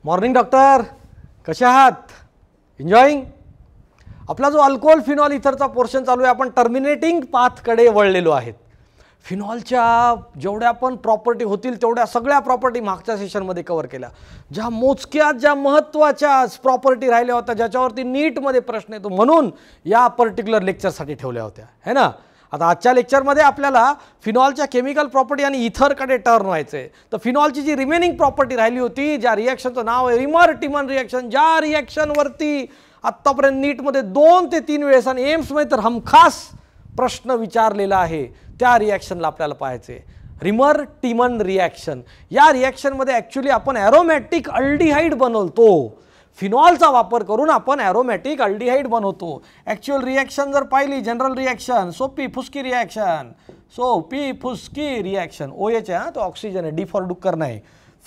Morning doctor, कसे आहात? Enjoying? आपला जो अल्कोहोल फिनॉल इथरचा पोर्शन चालू आहे, आपण टर्मिनेटिंग पाथकडे वळलेलो आहेत. फिनॉलच्या जेवढ्या पण प्रॉपर्टी होतील तेवढ्या सगळ्या प्रॉपर्टी मागच्या सेशनमध्ये कव्हर केल्या. ज्या मोजक्या ज्या महत्त्वाच्या प्रॉपर्टी राहिल्या होत्या ज्याच्यावरती नीटमध्ये प्रश्न येतो म्हणून या पर्टिक्युलर लेक्चरसाठी ठेवल्या होत्या, है ना. आता आजच्या लेक्चरमध्ये आपल्याला फिनॉलच्या केमिकल प्रॉपर्टी आणि इथरकडे टर्न व्हायचं आहे. तर फिनॉलची जी रिमेनिंग प्रॉपर्टी राहिली होती, ज्या रिॲक्शनचं नाव आहे रिमर टिमन रिॲक्शन, ज्या रिॲक्शनवरती आत्तापर्यंत नीटमध्ये 2 ते 3 वेळेस आणि एम्समध्ये तर हमखास प्रश्न विचारलेला आहे, त्या रिॲक्शनला आपल्याला पाहायचे. रिमर टिमन रिॲक्शन, या रिॲक्शनमध्ये ॲक्च्युली आपण ॲरोमॅटिक अल्डिहाइड बनवतो. फिनॉलचा वापर करून आपण ॲरोमॅटिक अल्डिहाइड बनवतो. ॲक्च्युअल रिॲक्शन जर पाहिली, जनरल रिॲक्शन, सोपी फुसकी रिॲक्शन, सोपी फुसकी रिॲक्शन. OH आहे, तो ऑक्सिजन आहे, डी फॉर डुक्कर नाही.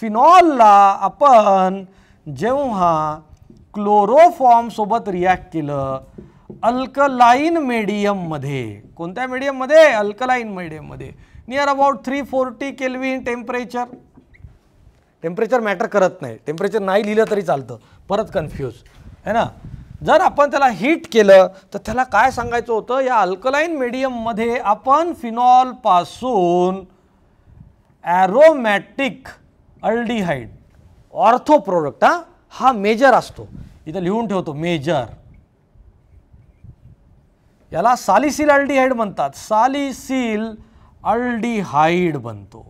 फिनॉलला आपण जेव्हा क्लोरोफॉर्म सोबत रिॲक्ट केलं अल्कलाइन मीडियममध्ये, कोणत्या मीडियममध्ये? अल्कलाइन मीडियममध्ये, near about 340 kelvin temperature. Temperature matter करत नाही, टेम्परेचर नाही लिहिलं तरी चालतं, परत कन्फ्यूज है ना. जर आपण त्याला हीट केलं तर त्याला काय सांगायचं होतं, या अल्कलाइन मीडियममध्ये आपण फिनॉलपासून ॲरोमॅटिक अल्डिहाइड ऑर्थो प्रोडक्ट, हा मेजर असतो, इथं लिहून ठेवतो मेजर, याला सॅलिसिल अल्डिहाइड म्हणतात. सॅलिसिल अल्डिहाइड बनतो.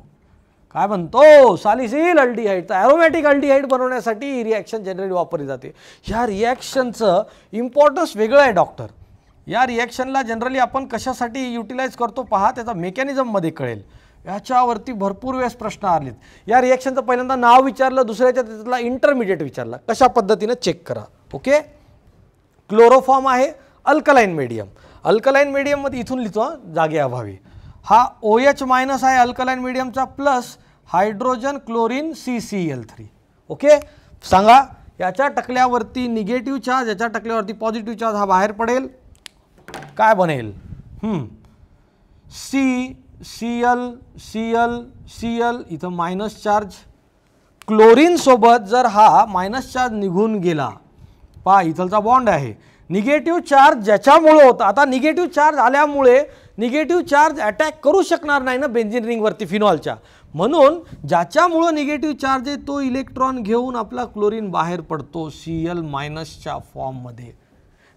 काय बनतो? Salicyl aldehyde. तर ॲरोमॅटिक अल्डिहाइड बनवण्यासाठी ही रिॲक्शन जनरली वापरली जाते. ह्या रिॲक्शनचं इम्पॉर्टन्स वेगळं आहे डॉक्टर. या रिॲक्शनला जनरली आपण कशासाठी युटिलाइज करतो पहा, त्याचा मेकॅनिझममध्ये कळेल. याच्यावरती भरपूर वेळेस प्रश्न आलेत. या रिॲक्शनचं पहिल्यांदा नाव विचारलं, दुसऱ्याच्या त्यातला इंटरमिडिएट विचारला, कशा पद्धतीनं चेक करा. ओके, क्लोरोफॉर्म आहे अल्कलाइन मीडियम. अल्कलाइन मीडियममध्ये इथून लिहितो जागे अभावी. हा OH मायनस आहे अल्कलाइन मीडियमचा, plus hydrogen chlorine CCl3. Okay, सांगा याच्या टकल्यावरती निगेटिव्ह चार्ज, याच्या टकल्यावरती पॉझिटिव्ह चार्ज, हा बाहेर पडेल, काय बनेल? Cl इथं मायनस चार्ज. क्लोरीन सोबत जर हा मायनस चार्ज निघून गेला, पहा इथलचा बॉन्ड आहे, निगेटिव्ह चार्ज ज्याच्यामुळे होता, आता निगेटिव्ह चार्ज आल्यामुळे निगेटिव्ह चार्ज अटॅक करू शकणार नाही ना बेन्झीन रिंगवरती फिनॉलच्या, म्हणून ज्याच्यामुळे निगेटिव्ह चार्ज आहे तो इलेक्ट्रॉन घेऊन आपला क्लोरीन बाहेर पडतो Cl मायनसच्या फॉर्ममध्ये.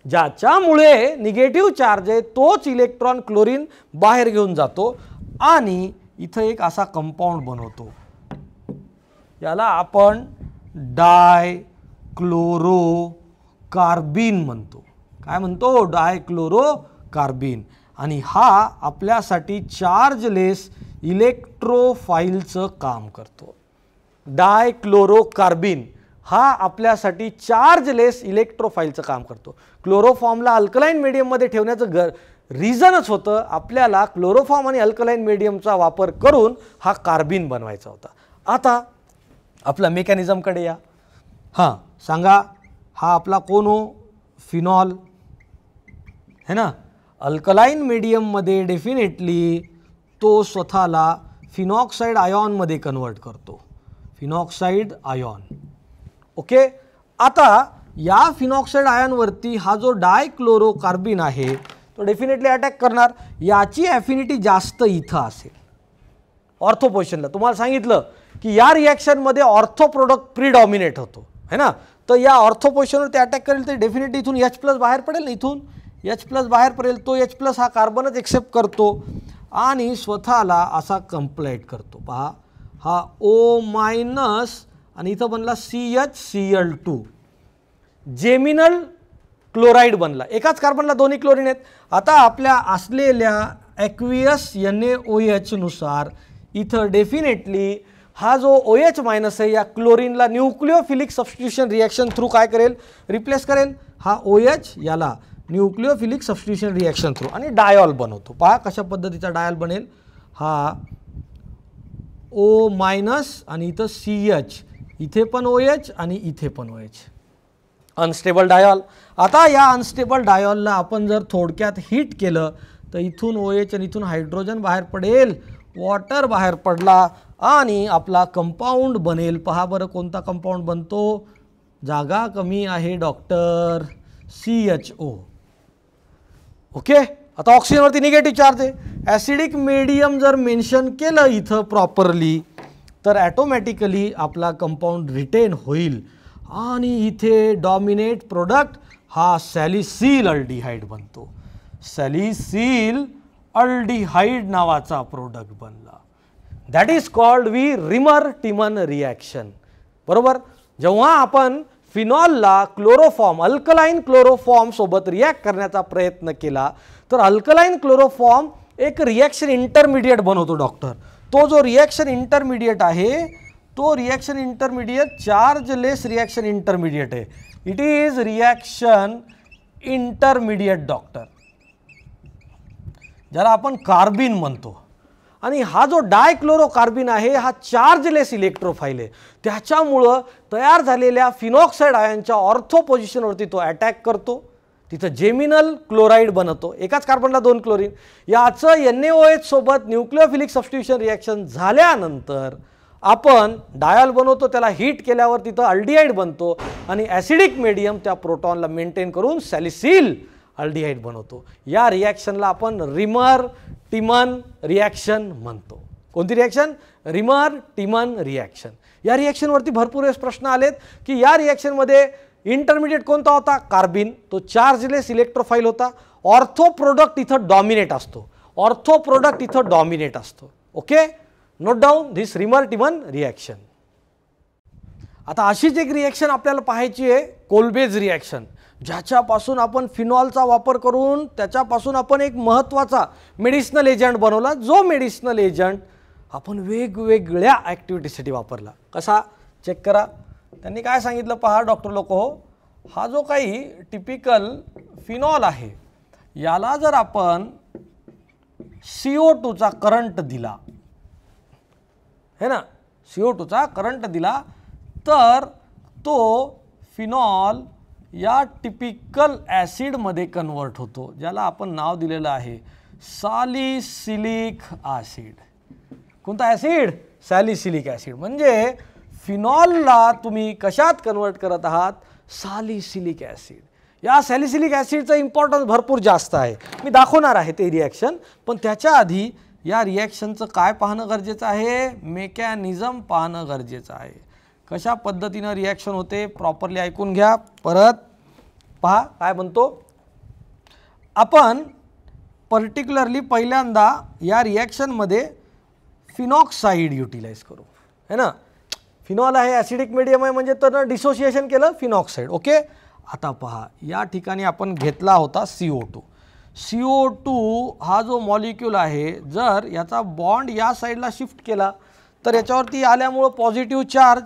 ज्याच्यामुळे निगेटिव्ह चार्ज आहे तोच इलेक्ट्रॉन क्लोरीन बाहेर घेऊन जातो आणि इथं एक असा कंपाऊंड बनवतो, याला आपण डायक्लोरो कार्बिन म्हणतो. काय म्हणतो? डायक्लोरोकार्बिन. आणि हा आपल्यासाठी चार्जलेस इलेक्ट्रोफाईलचं काम करतो. डायक्लोरोकार्बिन हा आपल्यासाठी चार्जलेस इलेक्ट्रोफाईलचं काम करतो. क्लोरोफॉर्मला अल्कलाइन मीडियममध्ये ठेवण्याचं रिझनच होतं, आपल्याला क्लोरोफॉर्म आणि अल्कलाइन मीडियमचा वापर करून हा कार्बिन बनवायचा होता. आता आपला मेकॅनिझमकडे या. हां सांगा, हा आपला कोण हो? फिनॉल है ना. अल्कलाइन मीडियममध्ये डेफिनेटली तो स्वतःला फिनॉक्साइड आयॉनमध्ये कन्वर्ट करतो, फिनॉक्साइड आयॉन. ओके, आता या फिनॉक्साइड आयॉनवरती हा जो डायक्लोरोकार्बिन आहे तो डेफिनेटली अटॅक करणार. याची ॲफिनिटी जास्त इथं असेल ऑर्थो पोझिशनला. तुम्हाला सांगितलं की या रिॲक्शनमध्ये ऑर्थो प्रोडक्ट प्रीडॉमिनेट होतो है ना. तर या ऑर्थो पोझिशनवर ते अटॅक करेल तर डेफिनेटली इथून H+ बाहेर पडेल ना, इथून H+ बाहेर पडेल. तो H+ हा कार्बनच एक्सेप्ट करतो आणि स्वतःला असा कंप्लाइट करतो. पहा हा O- आणि इथं बनला CHCl2, जेमिनल क्लोराईड बनला. एकाच कार्बनला दोन्ही क्लोरीन आहेत. आता आपल्या असलेल्या ॲक्वियस NaOH नुसार इथं डेफिनेटली हा जो OH- आहे या क्लोरीनला न्यूक्लिओफिलिक सबस्टिट्यूशन रिॲक्शन थ्रू काय करेल? रिप्लेस करेल. हा OH याला न्यूक्लिओफिलिक सबस्टिट्यूशन रिॲक्शन थ्रू आणि डायॉल बनवतो. पहा कशा पद्धतीचा डायॉल बनेल. हा O- आणि इथं CH, इथे पण OH आणि इथे पण OH, अनस्टेबल डायॉल. आता या अनस्टेबल डायॉलला आपण जर थोडक्यात हीट केलं तर इथून OH आणि इथून हायड्रोजन बाहेर पडेल, वॉटर बाहेर पडला आणि आपला कंपाऊंड बनेल. पहा बरं कोणता कंपाऊंड बनतो, जागा कमी आहे डॉक्टर, CHO. ओके. आता ऑक्सिजनवरती निगेटिव्ह चार्ज आहे. ॲसिडिक मीडियम जर मेन्शन केलं इथं प्रॉपरली तर ॲटोमॅटिकली आपला कंपाऊंड रिटेन होईल आणि इथे डॉमिनेट प्रोडक्ट हा सॅलिसिल अल्डिहाइड बनतो. सॅलिसिल अल्डिहाइड नावाचा प्रोडक्ट बनला. That is called Reimer Tiemann reaction. बरोबर. जेव्हा आपण फिनॉलला क्लोरोफॉर्म अल्कलाइन क्लोरोफॉर्म सोबत रिॲक्ट करण्याचा प्रयत्न केला तर अल्कलाइन क्लोरोफॉर्म एक रिॲक्शन इंटरमिडिएट बनवतो डॉक्टर. तो जो रिॲक्शन इंटरमिडिएट आहे तो reaction intermediate chargeless reaction intermediate आहे. It is reaction intermediate doctor, ज्याला आपण कार्बिन म्हणतो. आणि हा जो डायक्लोरोकार्बिन आहे हा चार्जलेस इलेक्ट्रोफाईल आहे. त्याच्यामुळं तयार झालेल्या फिनॉक्साइड आयनच्या ऑर्थो पोझिशनवरती तो अटॅक करतो. तिथं जेमिनल क्लोराईड बनतो. एकाच कार्बनला 2 क्लोरीन. याचं NaOH सोबत न्यूक्लिओफिलिक सबस्टिट्यूशन रिॲक्शन झाल्यानंतर आपण डायल बनवतो. त्याला हीट केल्यावर तिथं अल्डिहाइड बनतो आणि ॲसिडिक मीडियम त्या प्रोटॉनला मेंटेन करून सॅलिसिल अल्डिहाइड बनवतो. या रिॲक्शनला आपण रिमर टिमन रिॲक्शन म्हणतो. कोणती रिॲक्शन? Reamer Tiemann reaction. या रिॲक्शनवरती भरपूर वेळेस प्रश्न आलेत की या रिॲक्शनमध्ये इंटरमिडिएट कोणता होता? कार्बिन. तो चार्जलेस इलेक्ट्रोफाईल होता. ऑर्थो प्रोडक्ट इथं डॉमिनेट असतो. ऑर्थो प्रोडक्ट इथं डॉमिनेट असतो. Okay. Note down this Reimer Tiemann reaction. आता अशीच एक रिॲक्शन आपल्याला पाहायची आहे, कोल्बेज रिॲक्शन, ज्याच्यापासून आपण फिनॉलचा वापर करून त्याच्यापासून आपण एक महत्त्वाचा मेडिसिनल एजंट बनवला. जो मेडिसिनल एजंट आपण वेगवेगळ्या ॲक्टिव्हिटीसाठी वापरला. कसा? चेक करा. त्यांनी काय सांगितलं पहा डॉक्टर लोक हो, हा जो काही टिपिकल फिनॉल आहे याला जर आपण CO2चा करंट दिला है ना, CO2चा करंट दिला तर तो फिनॉल या टिपिकल ॲसिडमध्ये कन्वर्ट होतो, ज्याला आपण नाव दिलेलं आहे सॅलिसिलिक ॲसिड. कोणता ॲसिड? Salicylic acid. म्हणजे फिनॉलला तुम्ही कशात कन्वर्ट करत आहात? Salicylic acid. या सॅलिसिलिक ॲसिडचं इम्पॉर्टन्स भरपूर जास्त आहे. मी दाखवणार आहे ते रिॲक्शन, पण त्याच्या आधी या रिॲक्शनचं काय पाहणं गरजेचं आहे? मेकॅनिझम पाहणं गरजेचं आहे. कशा पद्धतीनं रिॲक्शन होते प्रॉपरली ऐकून घ्या. परत पहा काय म्हणतो आपण. पर्टिक्युलरली पहिल्यांदा या रिॲक्शनमध्ये फिनॉक्साईड युटिलाइज करू है ना. फिनॉल आहे, ॲसिडिक मीडियम आहे, म्हणजे तर डिसोसिएशन केलं फिनॉक्साईड. ओके. आता पहा या ठिकाणी आपण घेतला होता CO2. CO2 हा जो मॉलिक्यूल आहे जर याचा बॉन्ड या साईडला शिफ्ट केला तर याच्यावरती आल्यामुळं पॉझिटिव्ह चार्ज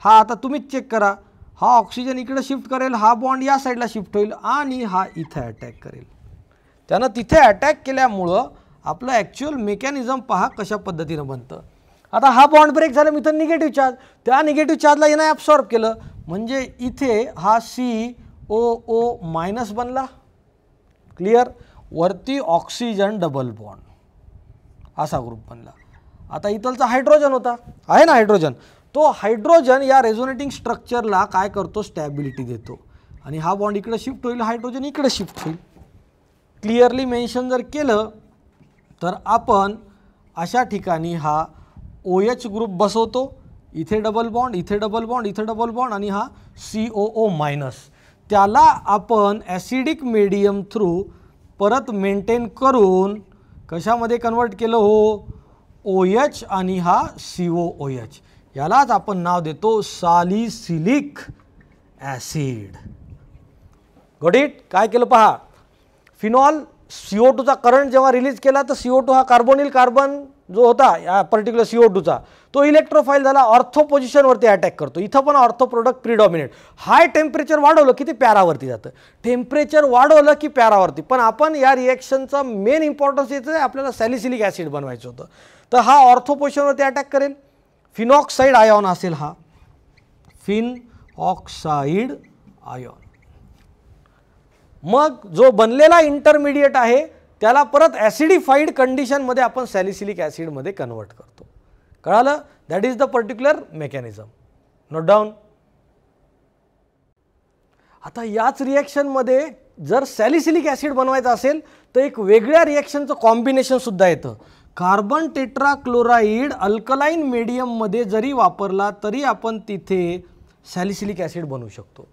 हा, आता तुम्हीच चेक करा, हा ऑक्सिजन इकडे शिफ्ट करेल, हा बॉन्ड या साईडला शिफ्ट होईल आणि हा इथे अटॅक करेल. त्यानं तिथे अटॅक केल्यामुळं आपलं ॲक्च्युअल मेकॅनिझम पहा कशा पद्धतीनं बनतं. आता हा बॉन्ड ब्रेक झाला, इथं निगेटिव्ह चार्ज, त्या निगेटिव्ह चार्जला यानं ॲब्सॉर्ब केलं म्हणजे इथे हा COO मायनस बनला. क्लिअर. वरती ऑक्सिजन डबल बॉन्ड असा ग्रुप बनला. आता इथलचा हायड्रोजन होता आहे ना, हायड्रोजन. तो हायड्रोजन या रेझोनेटिंग स्ट्रक्चरला काय करतो? स्टॅबिलिटी देतो आणि हा बॉन्ड इकडे शिफ्ट होईल, हायड्रोजन इकडे शिफ्ट होईल. क्लिअरली मेन्शन जर केलं तर आपण अशा ठिकाणी हा OH ग्रुप बसवतो. इथे डबल बॉन्ड, इथे डबल बॉन्ड, इथे डबल बॉन्ड आणि हा COO मायनस. त्याला आपण ॲसिडिक मीडियम थ्रू परत मेंटेन करून कशामध्ये कन्वर्ट केलं हो? OH आणि हा COOH. यालाच आपण नाव देतो सॅलिसिलिक ॲसिड. Got it. काय केलं पहा, फिनॉल CO2चा करंट जेव्हा रिलीज केला तर CO2 हा कार्बोनिल कार्बन जो होता या पर्टिक्युलर CO2चा तो इलेक्ट्रोफाईल झाला, ऑर्थो पोझिशनवरती अटॅक करतो. इथं पण ऑर्थो प्रोडक्ट प्रिडॉमिनेट. हाय टेम्परेचर वाढवलं की ते पॅरावरती जातं, टेम्परेचर वाढवलं की पॅरावरती. पण आपण या रिॲक्शनचा मेन इम्पॉर्टन्स येतं आहे, आपल्याला सॅलिसिलिक ॲसिड बनवायचं होतं. तर हा ऑर्थो पोझिशनवरती अटॅक करेल. फिनॉक्साईड आयॉन असेल हा, फिनऑक्साईड आयॉन. मग जो बनलेला इंटरमिडिएट आहे त्याला परत ॲसिडिफाईड कंडिशनमध्ये आपण सॅलिसिलिक ॲसिडमध्ये कन्वर्ट करतो. कळालं? That is the particular mechanism. Note down. आता याच रिॲक्शनमध्ये जर सॅलिसिलिक ॲसिड बनवायचं असेल तर एक वेगळ्या रिॲक्शनचं कॉम्बिनेशन सुद्धा येतं. कार्बन टेट्राक्लोराईड अल्कलाइन मीडियममध्ये जरी वापरला तरी आपण तिथे सॅलिसिलिक ॲसिड बनवू शकतो.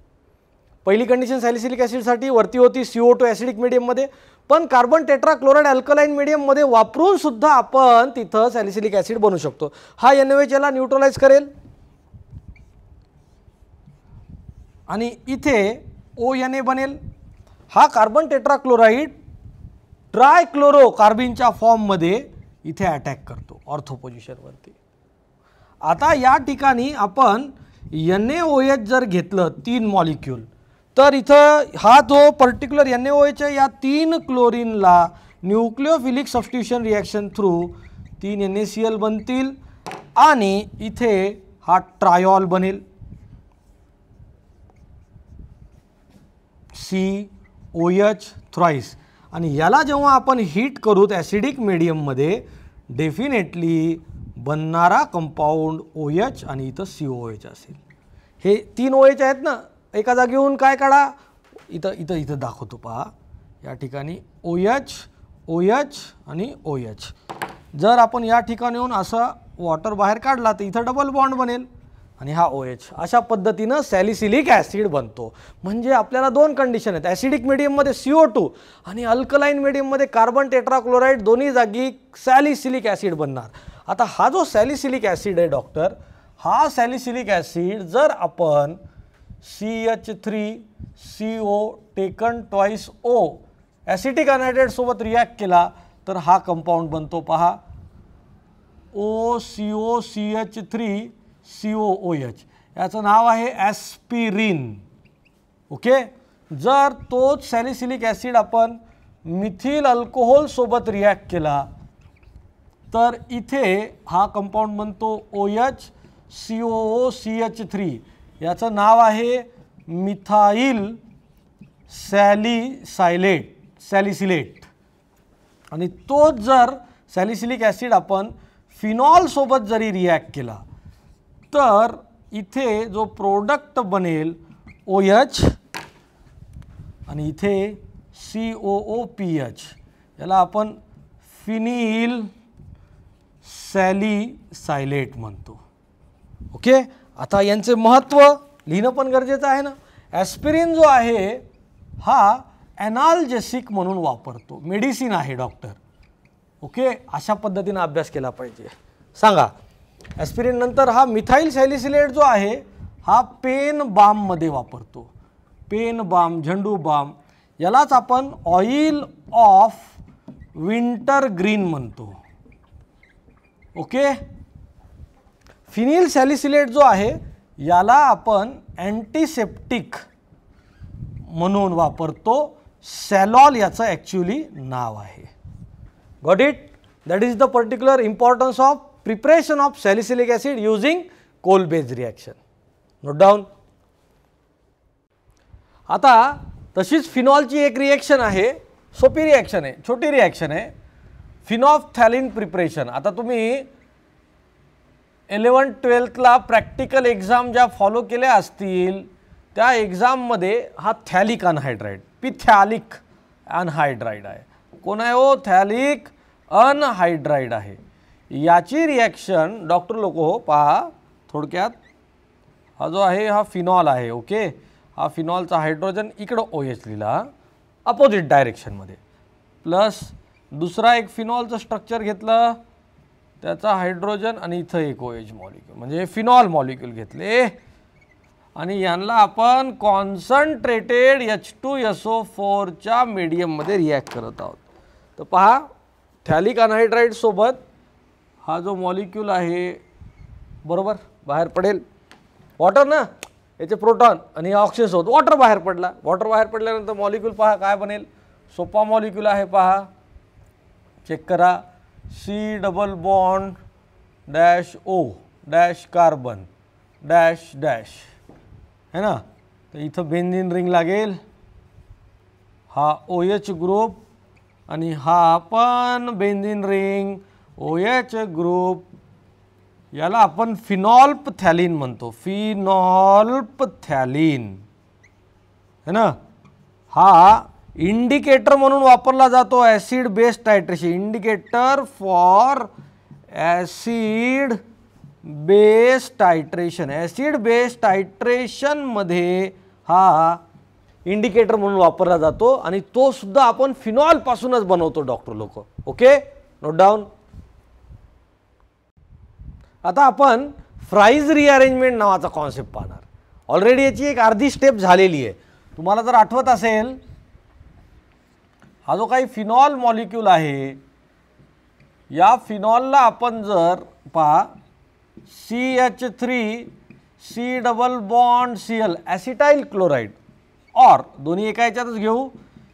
पहिली कंडिशन सॅलिसिलिक ॲसिडसाठी वरती होती CO2 ॲसिडिक मीडियममध्ये, पण कार्बन टेट्राक्लोराईड अल्कलाइन मीडियममध्ये वापरून सुद्धा आपण तिथं सॅलिसिलिक ॲसिड बनवू शकतो. हा NaOH याला न्यूट्रलाइज करेल आणि इथे ONA बनेल. हा कार्बन टेट्राक्लोराईड ट्रायक्लोरो कार्बिनच्या फॉर्ममध्ये इथे अटॅक करतो ऑर्थो पोझिशनवरती. आता या ठिकाणी आपण NaOH जर घेतलं 3 मॉलिक्यूल तर इथं हा जो पर्टिक्युलर NaOH आहे या 3 क्लोरीनला nucleophilic substitution reaction through 3 NaCl बनतील आणि इथे हा ट्रायॉल बनेल COH थ्राइस. आणि याला जेव्हा आपण हीट करू ॲसिडिक मीडियममध्ये डेफिनेटली बनणारा कंपाऊंड OH आणि इथं COOH असेल. हे 3 OH आहेत ना, एका जागेहून काय काढा, इथं इथं इथं दाखवतो पहा. या ठिकाणी OH OH आणि OH. जर आपण या ठिकाणीहून असं वॉटर बाहेर काढला तर इथं डबल बॉन्ड बनेल आणि हा OH. अशा पद्धतीनं सॅलिसिलिक ॲसिड बनतो. म्हणजे आपल्याला 2 कंडिशन आहेत, ॲसिडिक मीडियममध्ये CO2 आणि अल्कलाइन मीडियममध्ये कार्बन टेट्राक्लोराईड दोन्ही जागी सॅलिसिलिक ॲसिड बनणार. आता हा जो सॅलिसिलिक ॲसिड आहे डॉक्टर, हा सॅलिसिलिक ॲसिड जर आपण CH3CO taken twice O acetic anhydrate सोबत रिॲक्ट केला तर हा कंपाऊंड बनतो पहा OCOCH3COOH. याचं नाव आहे ॲस्पिरिन. ओके. जर तोच सॅलिसिलिक ॲसिड आपण मिथिल अल्कोहोल सोबत रिॲक्ट केला तर इथे हा कंपाऊंड बनतो OHCOOCH3. याचं नाव आहे मिथाइल सॅलिसिलेट. आणि तोच जर सॅलिसिलिक ॲसिड आपण फिनॉल सोबत जरी रिॲक्ट केला तर इथे जो प्रोडक्ट बनेल OH आणि इथे COOPH, याला आपण फिनिल सॅलिसायलेट म्हणतो. ओके. आता यांचे महत्त्व लिहिणं पण गरजेचं आहे ना. ॲस्पिरिन जो आहे हा ॲनाल्जेसिक म्हणून वापरतो, मेडिसिन आहे डॉक्टर. ओके. अशा पद्धतीनं अभ्यास केला पाहिजे. सांगा ॲस्पिरिन नंतर हा मिथाइल सॅलिसिलेट जो आहे हा पेन बाममध्ये वापरतो. पेन बाम, झेंडू बाम, यालाच आपण ऑइल ऑफ विंटर ग्रीन म्हणतो. ओके. फिनिल सॅलिसिलेट जो आहे याला आपण अँटीसेप्टिक म्हणून वापरतो. सॅलॉल याचं ॲक्च्युली नाव आहे. Got it. That is the particular importance of preparation of salicylic acid using Kolbe based reaction. Note down. आता तशीच फिनॉलची एक रिॲक्शन आहे, सोपी रिॲक्शन आहे, छोटी रिॲक्शन आहे, फिनॉल्फथॅलीन प्रिपरेशन. आता तुम्ही 11th-12thला प्रॅक्टिकल एक्झाम ज्या फॉलो केल्या असतील त्या एक्झाममध्ये हा थॅलिक अनहायड्राईड, पिथॅलिक अनहायड्राईड आहे. कोण आहे हो? थॅलिक अनहायड्राईड आहे. याची रिॲक्शन डॉक्टर लोक हो पहा थोडक्यात. हा जो आहे हा फिनॉल आहे. ओके. हा फिनॉलचा हायड्रोजन इकडं OH लिहिला अपोजिट डायरेक्शनमध्ये, प्लस दुसरा एक फिनॉलचं स्ट्रक्चर घेतलं त्याचा हायड्रोजन आणि इथं एक OH मॉलिक्यूल म्हणजे फिनॉल मॉलिक्यूल घेतले आणि यांना आपण कॉन्सन्ट्रेटेड H2SO4च्या मीडियममध्ये रिॲक्ट करत आहोत. तर पहा थॅलिक अनहायड्राईड सोबत हा जो मॉलिक्यूल आहे बरोबर बाहेर पडेल. वॉटर ना, याचे प्रोटॉन आणि ऑक्सिजन सोबत वॉटर बाहेर पडला. वॉटर बाहेर पडल्यानंतर मॉलिक्यूल पहा काय बनेल. सोपा मॉलिक्यूल आहे पहा, चेक करा. C double bond dash O dash carbon dash dash है ना. तर इथं बेन्झीन रिंग लागेल. हा OH ग्रुप आणि हा पण बेन्झीन रिंग OH ग्रुप. याला आपण फिनॉल्पथॅलीन म्हणतो, फिनॉल्पथॅलीन है ना. हा इंडिकेटर म्हणून वापरला जातो acid base titration, indicator for acid base titration. Acid base टायट्रेशनमध्ये हा इंडिकेटर म्हणून वापरला जातो आणि तो सुद्धा आपण फिनॉलपासूनच बनवतो डॉक्टर लोक. Okay, note down. आता आपण फ्राईज रिअरेंजमेंट नावाचा कॉन्सेप्ट पाहणार. ऑलरेडी याची एक अर्धी स्टेप झालेली आहे. तुम्हाला जर आठवत असेल, हा जो काही फिनॉल मॉलिक्यूल आहे, या फिनॉलला आपण जर पहा CH3 C double bond Cl acetyl chloride, और दोन्ही एका याच्यातच घेऊ,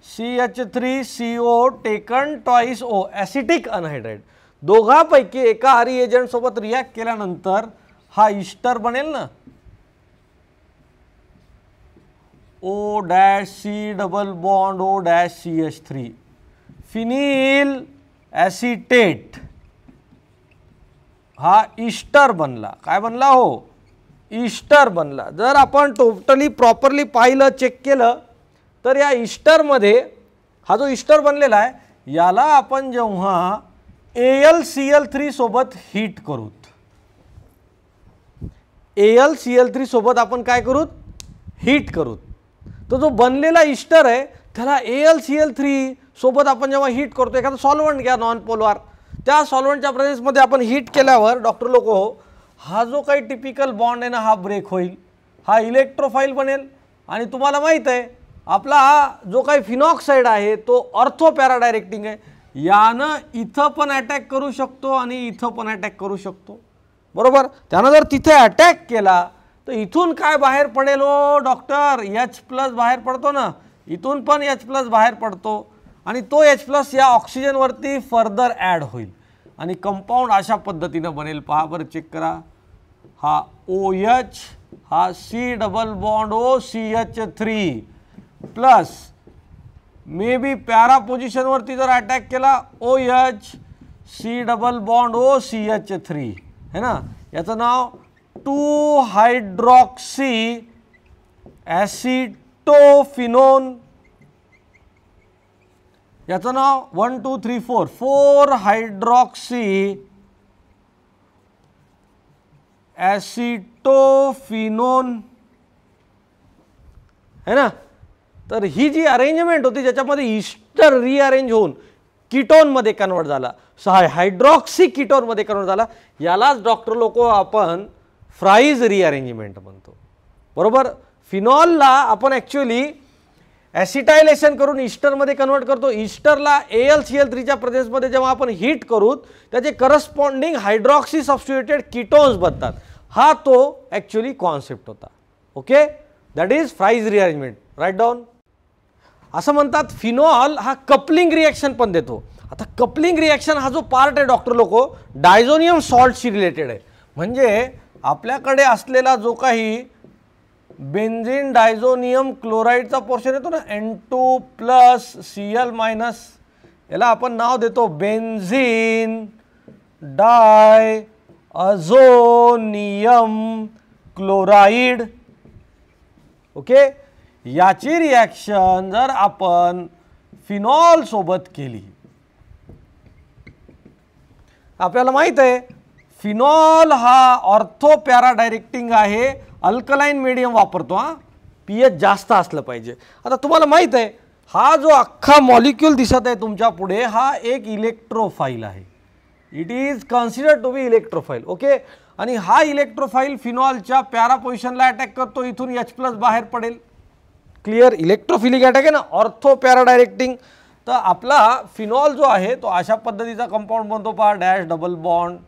CH3CO taken twice O acetic anhydride. दोघांपैकी एका रिएजंट सोबत रिॲक्ट केल्यानंतर हा इस्टर बनेल ना, O dash C double bond O dash CH3, phenyl acetate, हा इस्टर बनला. काय बनला हो? इस्टर बनला. जर आपण टोटली प्रॉपरली पाहिलं, चेक केलं, तर या इस्टरमध्ये हा जो इस्टर बनलेला आहे, याला आपण जेव्हा AlCl3 सोबत हीट करूत, AlCl3 सोबत आपण काय करूत? हीट करूत. तो जो बनलेला इस्टर आहे त्याला AlCl3 सोबत आपण जेव्हा हीट करतो, एखादा सॉल्व्हंट घ्या नॉन पोलर, त्या सॉल्व्हंटच्या प्रेझेन्समध्ये आपण हीट केल्यावर डॉक्टर लोक, हा जो काही टिपिकल बॉन्ड आहे ना, हा ब्रेक होईल, हा इलेक्ट्रोफाइल बनेल. आणि तुम्हाला माहीत आहे आपला हा जो काही फिनॉक्साइड आहे तो ऑर्थो पॅराडायरेक्टिंग आहे. यानं इथं पण अटॅक करू शकतो आणि इथं पण अटॅक करू शकतो, बरोबर. त्यानं जर तिथे अटॅक केला तर इथून काय बाहेर पडेल हो डॉक्टर? H+ बाहेर पडतो ना, इथून पण H+ बाहेर पडतो आणि तो H+ या ऑक्सिजनवरती फर्दर ॲड होईल आणि कंपाऊंड अशा पद्धतीनं बनेल. पहा बरं, चेक करा. हा OH, हा C double bond O CH3 plus may be para पोझिशनवरती जर अटॅक केला, OH C double bond O CH3 है ना. याचं नाव 2-हायड्रॉक्सी ॲसिटोफिनोन, याचं नाव 1 2 3 4 4-हायड्रॉक्सी ॲसिटोफिनोन है ना. तर ही जी अरेंजमेंट होती ज्याच्यामध्ये इस्टर रिअरेंज होऊन कीटोनमध्ये कन्वर्ट झाला, हायड्रॉक्सी कीटोनमध्ये कन्वर्ट झाला, यालाच डॉक्टर लोक आपण फ्राईज रिअरेंजमेंट म्हणतो, बरोबर. फिनॉलला आपण ॲक्च्युअली ॲसिटायलेशन करून इस्टरमध्ये कन्वर्ट करतो. इस्टरला AlCl3च्या प्रेझेन्समध्ये जेव्हा आपण हीट करू त्याचे करस्पॉन्डिंग हायड्रॉक्सी सबस्टिट्युटेड कीटोन्स बनतात. हा तो ॲक्च्युअली कॉन्सेप्ट होता. Okay, that is Fries rearrangement. Write down. असं म्हणतात फिनॉल हा कपलिंग रिॲक्शन पण देतो. आता कपलिंग रिॲक्शन हा जो पार्ट आहे डॉक्टर लोक, डायझोनियम सॉल्टशी रिलेटेड आहे. म्हणजे आपल्याकडे असलेला जो काही बेन्झीन डायझोनियम क्लोराईडचा पोर्शन येतो ना, N2+Cl-, याला आपण नाव देतो बेन्झीन डायझोनियम क्लोराईड. ओके, याची रिॲक्शन जर आपण फिनॉल सोबत केली, आपल्याला माहित आहे फिनॉल हा ऑर्थो पॅराडायरेक्टिंग आहे, अल्कलाइन मीडियम वापरतो. हा pH जास्त असलं पाहिजे. आता तुम्हाला माहित आहे हा जो अख्खा मॉलिक्यूल दिसत आहे तुमच्या पुढे, हा एक इलेक्ट्रोफाइल आहे. It is considered to be electrophile. Okay, आणि हा इलेक्ट्रोफाइल फिनॉलच्या पॅरा पोझिशनला अटॅक करतो, इथून H+ बाहेर पडेल. क्लिअर, इलेक्ट्रोफिलिक अटॅक आहे ना, ऑर्थो पॅराडायरेक्टिंग. तर आपला फिनॉल जो आहे तो अशा पद्धतीचा कंपाऊंड बनतो. पहा, डॅश डबल बॉन्ड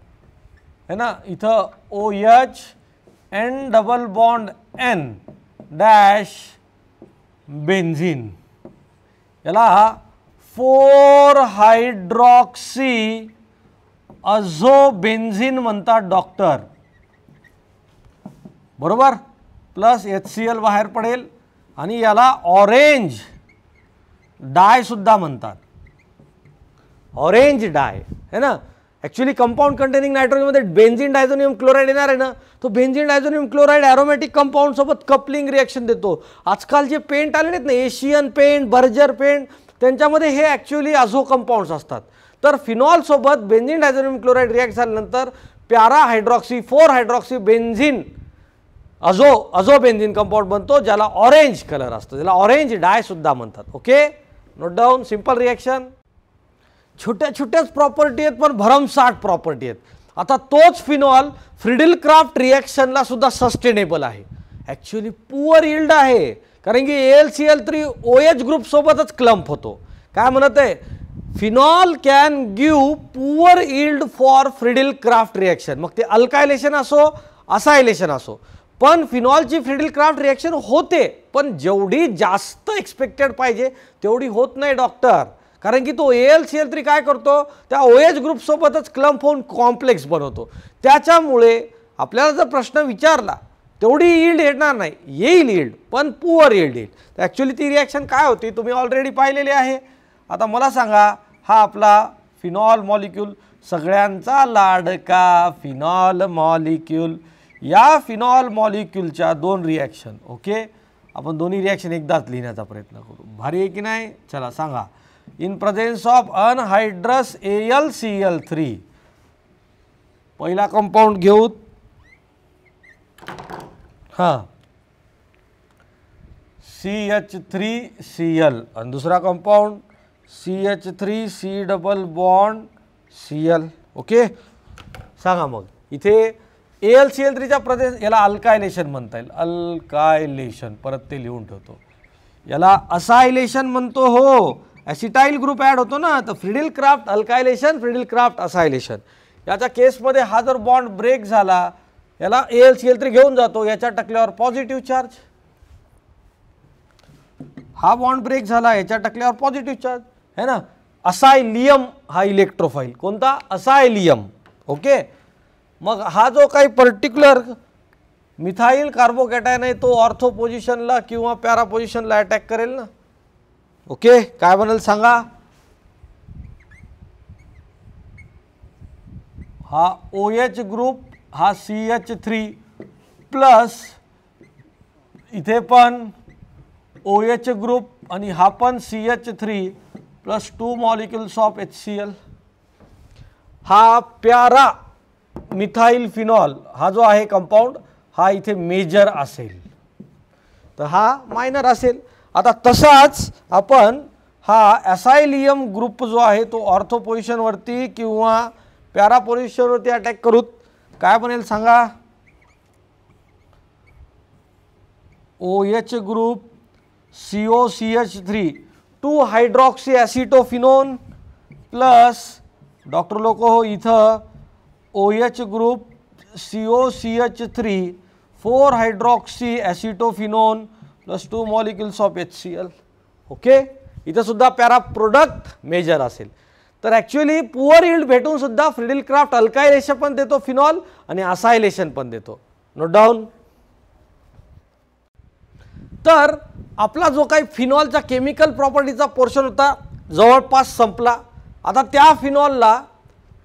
है ना, इथं OH N double bond N dash benzene, याला 4-हायड्रॉक्सी अझोबेन्झीन म्हणतात डॉक्टर, बरोबर. प्लस HCl बाहेर पडेल आणि याला ऑरेंज डाय सुद्धा म्हणतात, ऑरेंज डाय है ना. ॲक्च्युली कंपाऊंड कंटेनिंग नायट्रोजनमध्ये बेन्झीन डायझोनियम क्लोराईड येणार आहे ना, तो benzene diazonium chloride aromatic compound सोबत कपलिंग रिॲक्शन देतो. आजकाल जे पेंट आले आहेत ना, एशियन पेंट, बर्जर पेंट, त्यांच्यामध्ये हे ॲक्च्युली अझो कंपाऊंड्स असतात. तर फिनॉलसोबत बेन्झीन डायझोनियम क्लोराईड रिॲक्ट झाल्यानंतर para hydroxy 4 hydroxy benzene azo benzene compound बनतो, ज्याला ऑरेंज कलर असतो, ज्याला ऑरेंज डाय सुद्धा म्हणतात. Okay, note down. Simple reaction. छोट्या छोट्याच प्रॉपर्टी आहेत पण भरमसाठ प्रॉपर्टी आहेत. आता तोच फिनॉल फ्रिडल क्राफ्ट रिॲक्शनला सुद्धा सस्टेनेबल आहे. ॲक्च्युली पुअर यील्ड आहे, कारण की AlCl3 OH ग्रुप सोबतच क्लम्प होतो. काय म्हणत आहे, phenol can give poor yield for Friedel Crafts reaction. मग ते अल्कायलेशन असो असायलेशन असो, पण फिनॉलची फ्रिडल क्राफ्ट रिॲक्शन होते, पण जेवढी जास्त एक्सपेक्टेड पाहिजे तेवढी होत नाही डॉक्टर. कारण की तो AlCl3 काय करतो, त्या OH ग्रुपसोबतच क्लम्प होऊन कॉम्प्लेक्स बनवतो. त्याच्यामुळे आपल्याला जर प्रश्न विचारला तेवढी यील्ड येणार नाही, येईल यील्ड पण पुअर यील्ड येईल. तर ॲक्च्युली ती रिॲक्शन काय होती तुम्ही ऑलरेडी पाहिलेली आहे. आता मला सांगा, हा आपला फिनॉल मॉलिक्यूल, सगळ्यांचा लाडका फिनॉल मॉलिक्यूल. या फिनॉल मॉलिक्यूलच्या 2 रिॲक्शन. ओके, आपण दोन्ही रिॲक्शन एकदाच लिहिण्याचा प्रयत्न करू. भारी आहे की नाही? चला सांगा. इन प्रेझेन्स ऑफ अनहायड्रस AlCl3, पहिला कंपाऊंड घेऊ. हां, CH3Cl आणि दुसरा compound CH3C double bond Cl. Okay, सांगा मग इथे AlCl3च्या प्रेझेन्स, याला अल्कायलेशन म्हणता येईल. अल्कायलेशन, परत ते लिहून ठेवतो. याला असायलेशन म्हणतो. हो, ॲसिटाईल ग्रुप ॲड होतो ना, तर Friedel Crafts alkylation, Friedel Crafts acylation. याच्या केसमध्ये हा जर बॉन्ड ब्रेक झाला, याला AlCl3 घेऊन जातो, याच्या टकल्यावर पॉझिटिव्ह चार्ज. हा बॉन्ड ब्रेक झाला, याच्या टकल्यावर पॉझिटिव्ह चार्ज है ना. असायलियम हा इलेक्ट्रोफाईल. कोणता? असायलियम. ओके, मग हा जो काही पर्टिक्युलर मिथाइल कार्बोकॅटायन आहे तो ऑर्थो पोझिशनला किंवा पॅरा पोझिशनला अटॅक करेल ना. ओके, काय बनेल सांगा. हा OH ग्रुप, हा CH3 प्लस इथे पण OH ग्रुप आणि हा पण CH3 plus 2 molecules of HCl. हा प्यारा मिथाइल फिनॉल हा जो आहे कंपाऊंड, हा इथे मेजर असेल, तर हा मायनर असेल. आता तसाच आपण हा ॲसायलियम ग्रुप जो आहे तो ऑर्थो पोझिशनवरती किंवा पॅरा पोझिशनवरती अटॅक करूत. काय बनेल सांगा. OH group COCH3 2 hydroxy acetophenone plus doctor लोक हो इथं OH group COCH3 4 hydroxy acetophenone plus 2 molecules of HCl. Okay, इथं सुद्धा पॅरा प्रोडक्ट मेजर असेल. तर ॲक्च्युली पुअर यील्ड भेटून सुद्धा फ्रिडल क्राफ्ट अल्कायलेशन पण देतो फिनॉल आणि असायलेशन पण देतो. Note down. तर आपला जो काही फिनॉलचा केमिकल प्रॉपर्टीचा पोर्शन होता जवळपास संपला. आता त्या फिनॉलला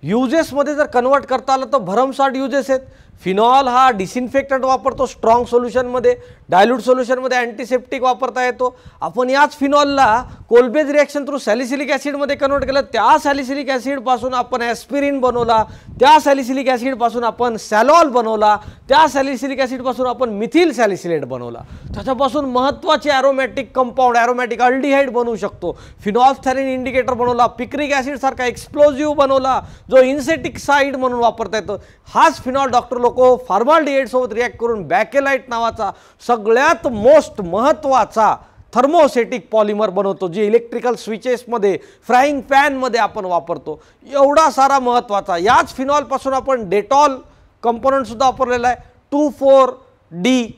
युजेसमध्ये जर कन्वर्ट करता आलं तर भरमसाठ युजेस आहेत. फिनॉल हा डिसइन्फेक्टंट वापरतो स्ट्रॉंग सोल्युशनमध्ये, डायल्यूट सोल्युशनमध्ये अँटीसेप्टिक वापरता येतो. आपण याच फिनॉलला कोल्बेज रिॲक्शन थ्रू सॅलिसिलिक ॲसिडमध्ये कन्वर्ट केलं. त्या सॅलिसिलिक ॲसिडपासून आपण ॲस्पिरिन बनवला, त्या सॅलिसिलिक ॲसिडपासून आपण सॅलॉल बनवला, त्या सॅलिसिलिक ॲसिडपासून आपण मिथिल सॅलिसिलेट बनवला. त्याच्यापासून महत्त्वाचे ॲरोमॅटिक कंपाऊंड, ॲरोमॅटिक अल्डिहाइड बनवू शकतो. फिनॉल्फ्थॅलीन इंडिकेटर बनवला, पिक्रिक ॲसिडसारखा एक्सप्लोजिव्ह बनवला जो इन्सेक्टिसाइड म्हणून वापरता येतो. हाच फिनॉल डॉक्टर लोक फॉर्माल्डिहाइड सोबत रिॲक्ट करून बॅकेलाइट नावाचा सगळ्यात मोस्ट महत्त्वाचा थर्मोसेटिक पॉलिमर बनवतो, जे इलेक्ट्रिकल स्विचेसमध्ये, फ्राईंग पॅनमध्ये आपण वापरतो. एवढा सारा महत्त्वाचा. याच फिनॉलपासून आपण डेटॉल कंपोनंटसुद्धा वापरलेला आहे. 2,4-D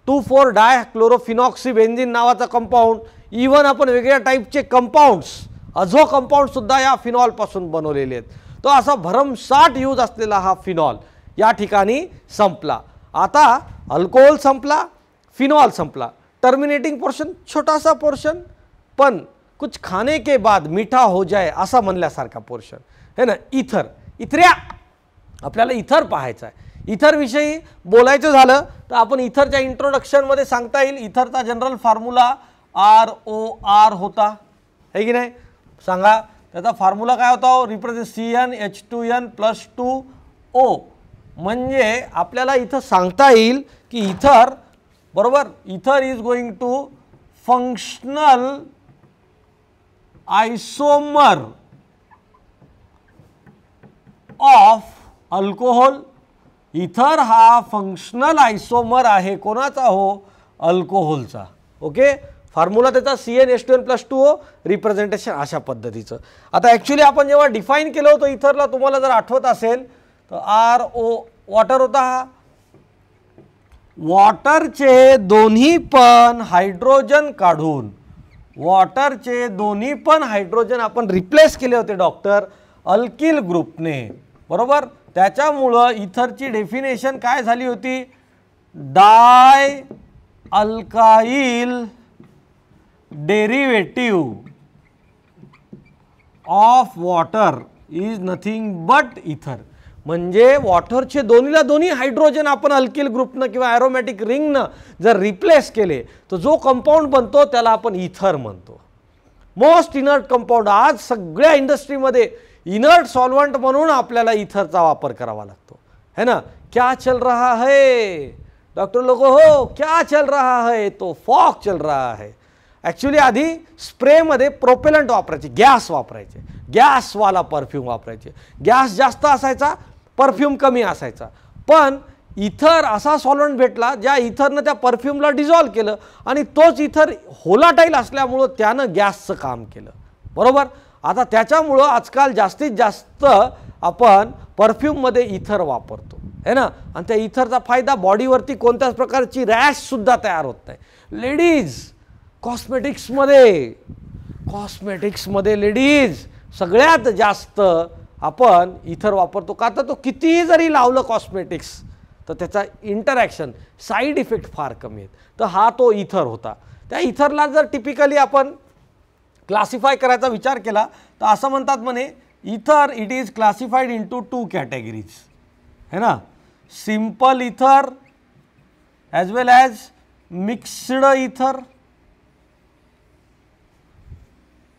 2,4 डायक्लोरोफिनॉक्सीबेन्झीन नावाचा कंपाऊंड. इव्हन आपण वेगळ्या टाईपचे कंपाऊंड्स, अझो कंपाऊंडसुद्धा या फिनॉलपासून बनवलेले आहेत. तो असा भरमसाठ यूज असलेला हा फिनॉल या ठिकाणी संपला. आता अल्कोहोल संपला, फिनॉल संपला. टर्मिनेटिंग पोर्शन छोटासा पोर्शन, पण कुछ खाने के बाद मीठा हो जाए असा म्हणल्यासारखा पोर्शन है ना. इथर, इथऱ्या आपल्याला इथर पाहायचं आहे. इथर विषयी बोलायचं झालं तर आपण इथरच्या इंट्रोडक्शनमध्ये सांगता येईल इथरचा जनरल फॉर्म्युला ROR होता, है की नाही? सांगा त्याचा फॉर्म्युला काय होता? Represent CnH2n+2O. म्हणजे आपल्याला इथं सांगता येईल की इथर बरोबर, ether is going to functional isomer of alcohol. Ether हा फंक्शनल आयसोमर आहे कोणाचा? हो, अल्कोहोलचा. ओके, फॉर्म्युला त्याचा CnH2n+2O, रिप्रेझेंटेशन अशा पद्धतीचं. आता ॲक्च्युली आपण जेव्हा डिफाईन केलं होतं इथरला, तुम्हाला जर आठवत असेल तर RO वॉटर होता. हा वॉटरचे दोन्ही पण हायड्रोजन काढून, वॉटरचे दोन्ही पण हायड्रोजन आपण रिप्लेस केले होते डॉक्टर अल्किल ग्रुपने, बरोबर. त्याच्यामुळं इथरची डेफिनेशन काय झाली होती? Dialkyl derivative of water is nothing but ether. म्हणजे वॉटरचे दोन्हीला दोन्ही हायड्रोजन आपण अल्किल ग्रुपनं किंवा ॲरोमॅटिक रिंगनं जर रिप्लेस केले तर जो कंपाऊंड बनतो त्याला आपण इथर म्हणतो. Most inert compound. आज सगळ्या इंडस्ट्रीमध्ये इनर्ट सॉल्वंट म्हणून आपल्याला इथरचा वापर करावा लागतो, है ना. क्या चल रहा है डॉक्टर लोग? हो, क्या चल रहा है? तो फॉग चल रहा है. ॲक्च्युली आधी स्प्रेमध्ये प्रोपेलंट वापरायचे, गॅस वापरायचे, गॅसवाला परफ्यूम वापरायचे. गॅस जास्त असायचा, परफ्यूम कमी असायचा. पण इथर असा सॉल्वंट भेटला ज्या इथरनं त्या परफ्यूमला डिझॉल्व केलं आणि तोच इथर होलाटाईल असल्यामुळं त्यानं गॅसचं काम केलं, बरोबर. आता त्याच्यामुळं आजकाल जास्तीत जास्त आपण परफ्यूममध्ये इथर वापरतो, है ना. आणि त्या इथरचा फायदा बॉडीवरती कोणत्याच प्रकारची रॅशसुद्धा तयार होत नाही. लेडीज कॉस्मेटिक्समध्ये लेडीज सगळ्यात जास्त आपण इथर वापरतो. का तर तो कितीही जरी लावलं कॉस्मेटिक्स तर त्याचा इंटरॅक्शन साईड इफेक्ट फार कमी आहेत. तर हा तो इथर होता. त्या इथरला जर टिपिकली आपण क्लासिफाय करायचा विचार केला तर असं म्हणतात म्हणे इथर it is classified into 2 categories, है ना. सिंपल इथर ॲज वेल ॲज मिक्स्ड इथर,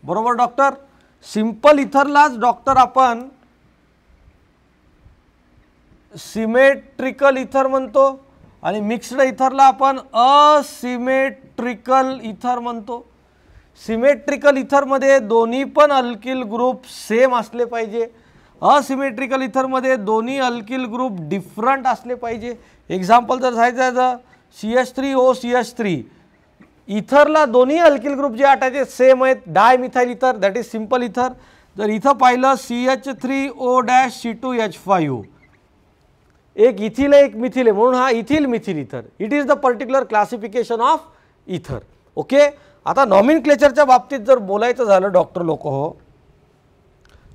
बरोबर डॉक्टर. सिंपल इथरलाच डॉक्टर आपण सिमेट्रिकल इथर म्हणतो आणि मिक्स्ड इथरला आपण असिमेट्रिकल इथर म्हणतो. सिमेट्रिकल इथरमध्ये दोन्ही पण अल्किल ग्रुप सेम असले पाहिजे. असिमेट्रिकल इथरमध्ये दोन्ही अल्किल ग्रुप डिफरंट असले पाहिजे. एक्झाम्पल जर सांगायचं CH3O CH3, इथरला दोन्ही अल्किल ग्रुप जे आटायचे सेम आहेत. डायमिथाइल इथर दॅट इज सिंपल इथर. जर इथं पाहिलं CH3O-C2H5, एक इथिल आहे एक मिथिल आहे म्हणून हा इथिल मिथिल इथर. It is the particular classification of ether. Okay, आता नॉमिनक्लेचरच्या बाबतीत जर बोलायचं झालं डॉक्टर लोक हो,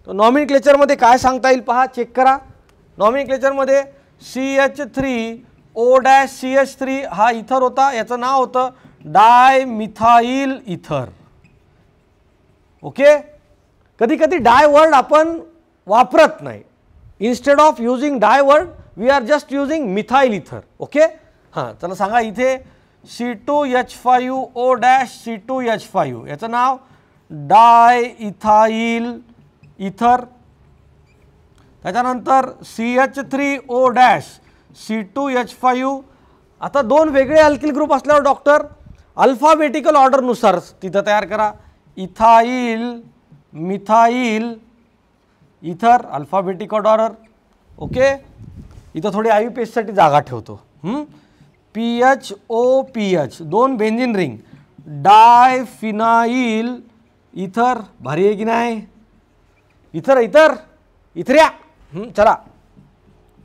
तर नॉमिनक्लेचरमध्ये काय सांगता येईल पहा, चेक करा. नॉमिनक्लेचरमध्ये CH3O-CH3 हा इथर होता, याचं नाव होतं डायमिथाइल इथर. ओके, कधी कधी डाय वर्ड आपण वापरत नाही. Instead of using di word we are just using methyl ether. Okay, हां चला सांगा. इथे C2H5O-C2H5 याचं नाव डायइथाइल इथर. त्याच्यानंतर CH3O-C2H5. आता दोन वेगळे अल्किल ग्रुप असल्यावर डॉक्टर अल्फाबेटिकल ऑर्डरनुसार तिथं तयार करा. इथाइल मिथाइल इथर अल्फाबेटिकल ऑर्डर. ओके, इथं थोडी IUPACसाठी जागा ठेवतो. PHOPH दोन बेंझिन रिंग, डायफिनाइल इथर. भारी आहे की नाही? इथर इथर इथऱ्या. चला,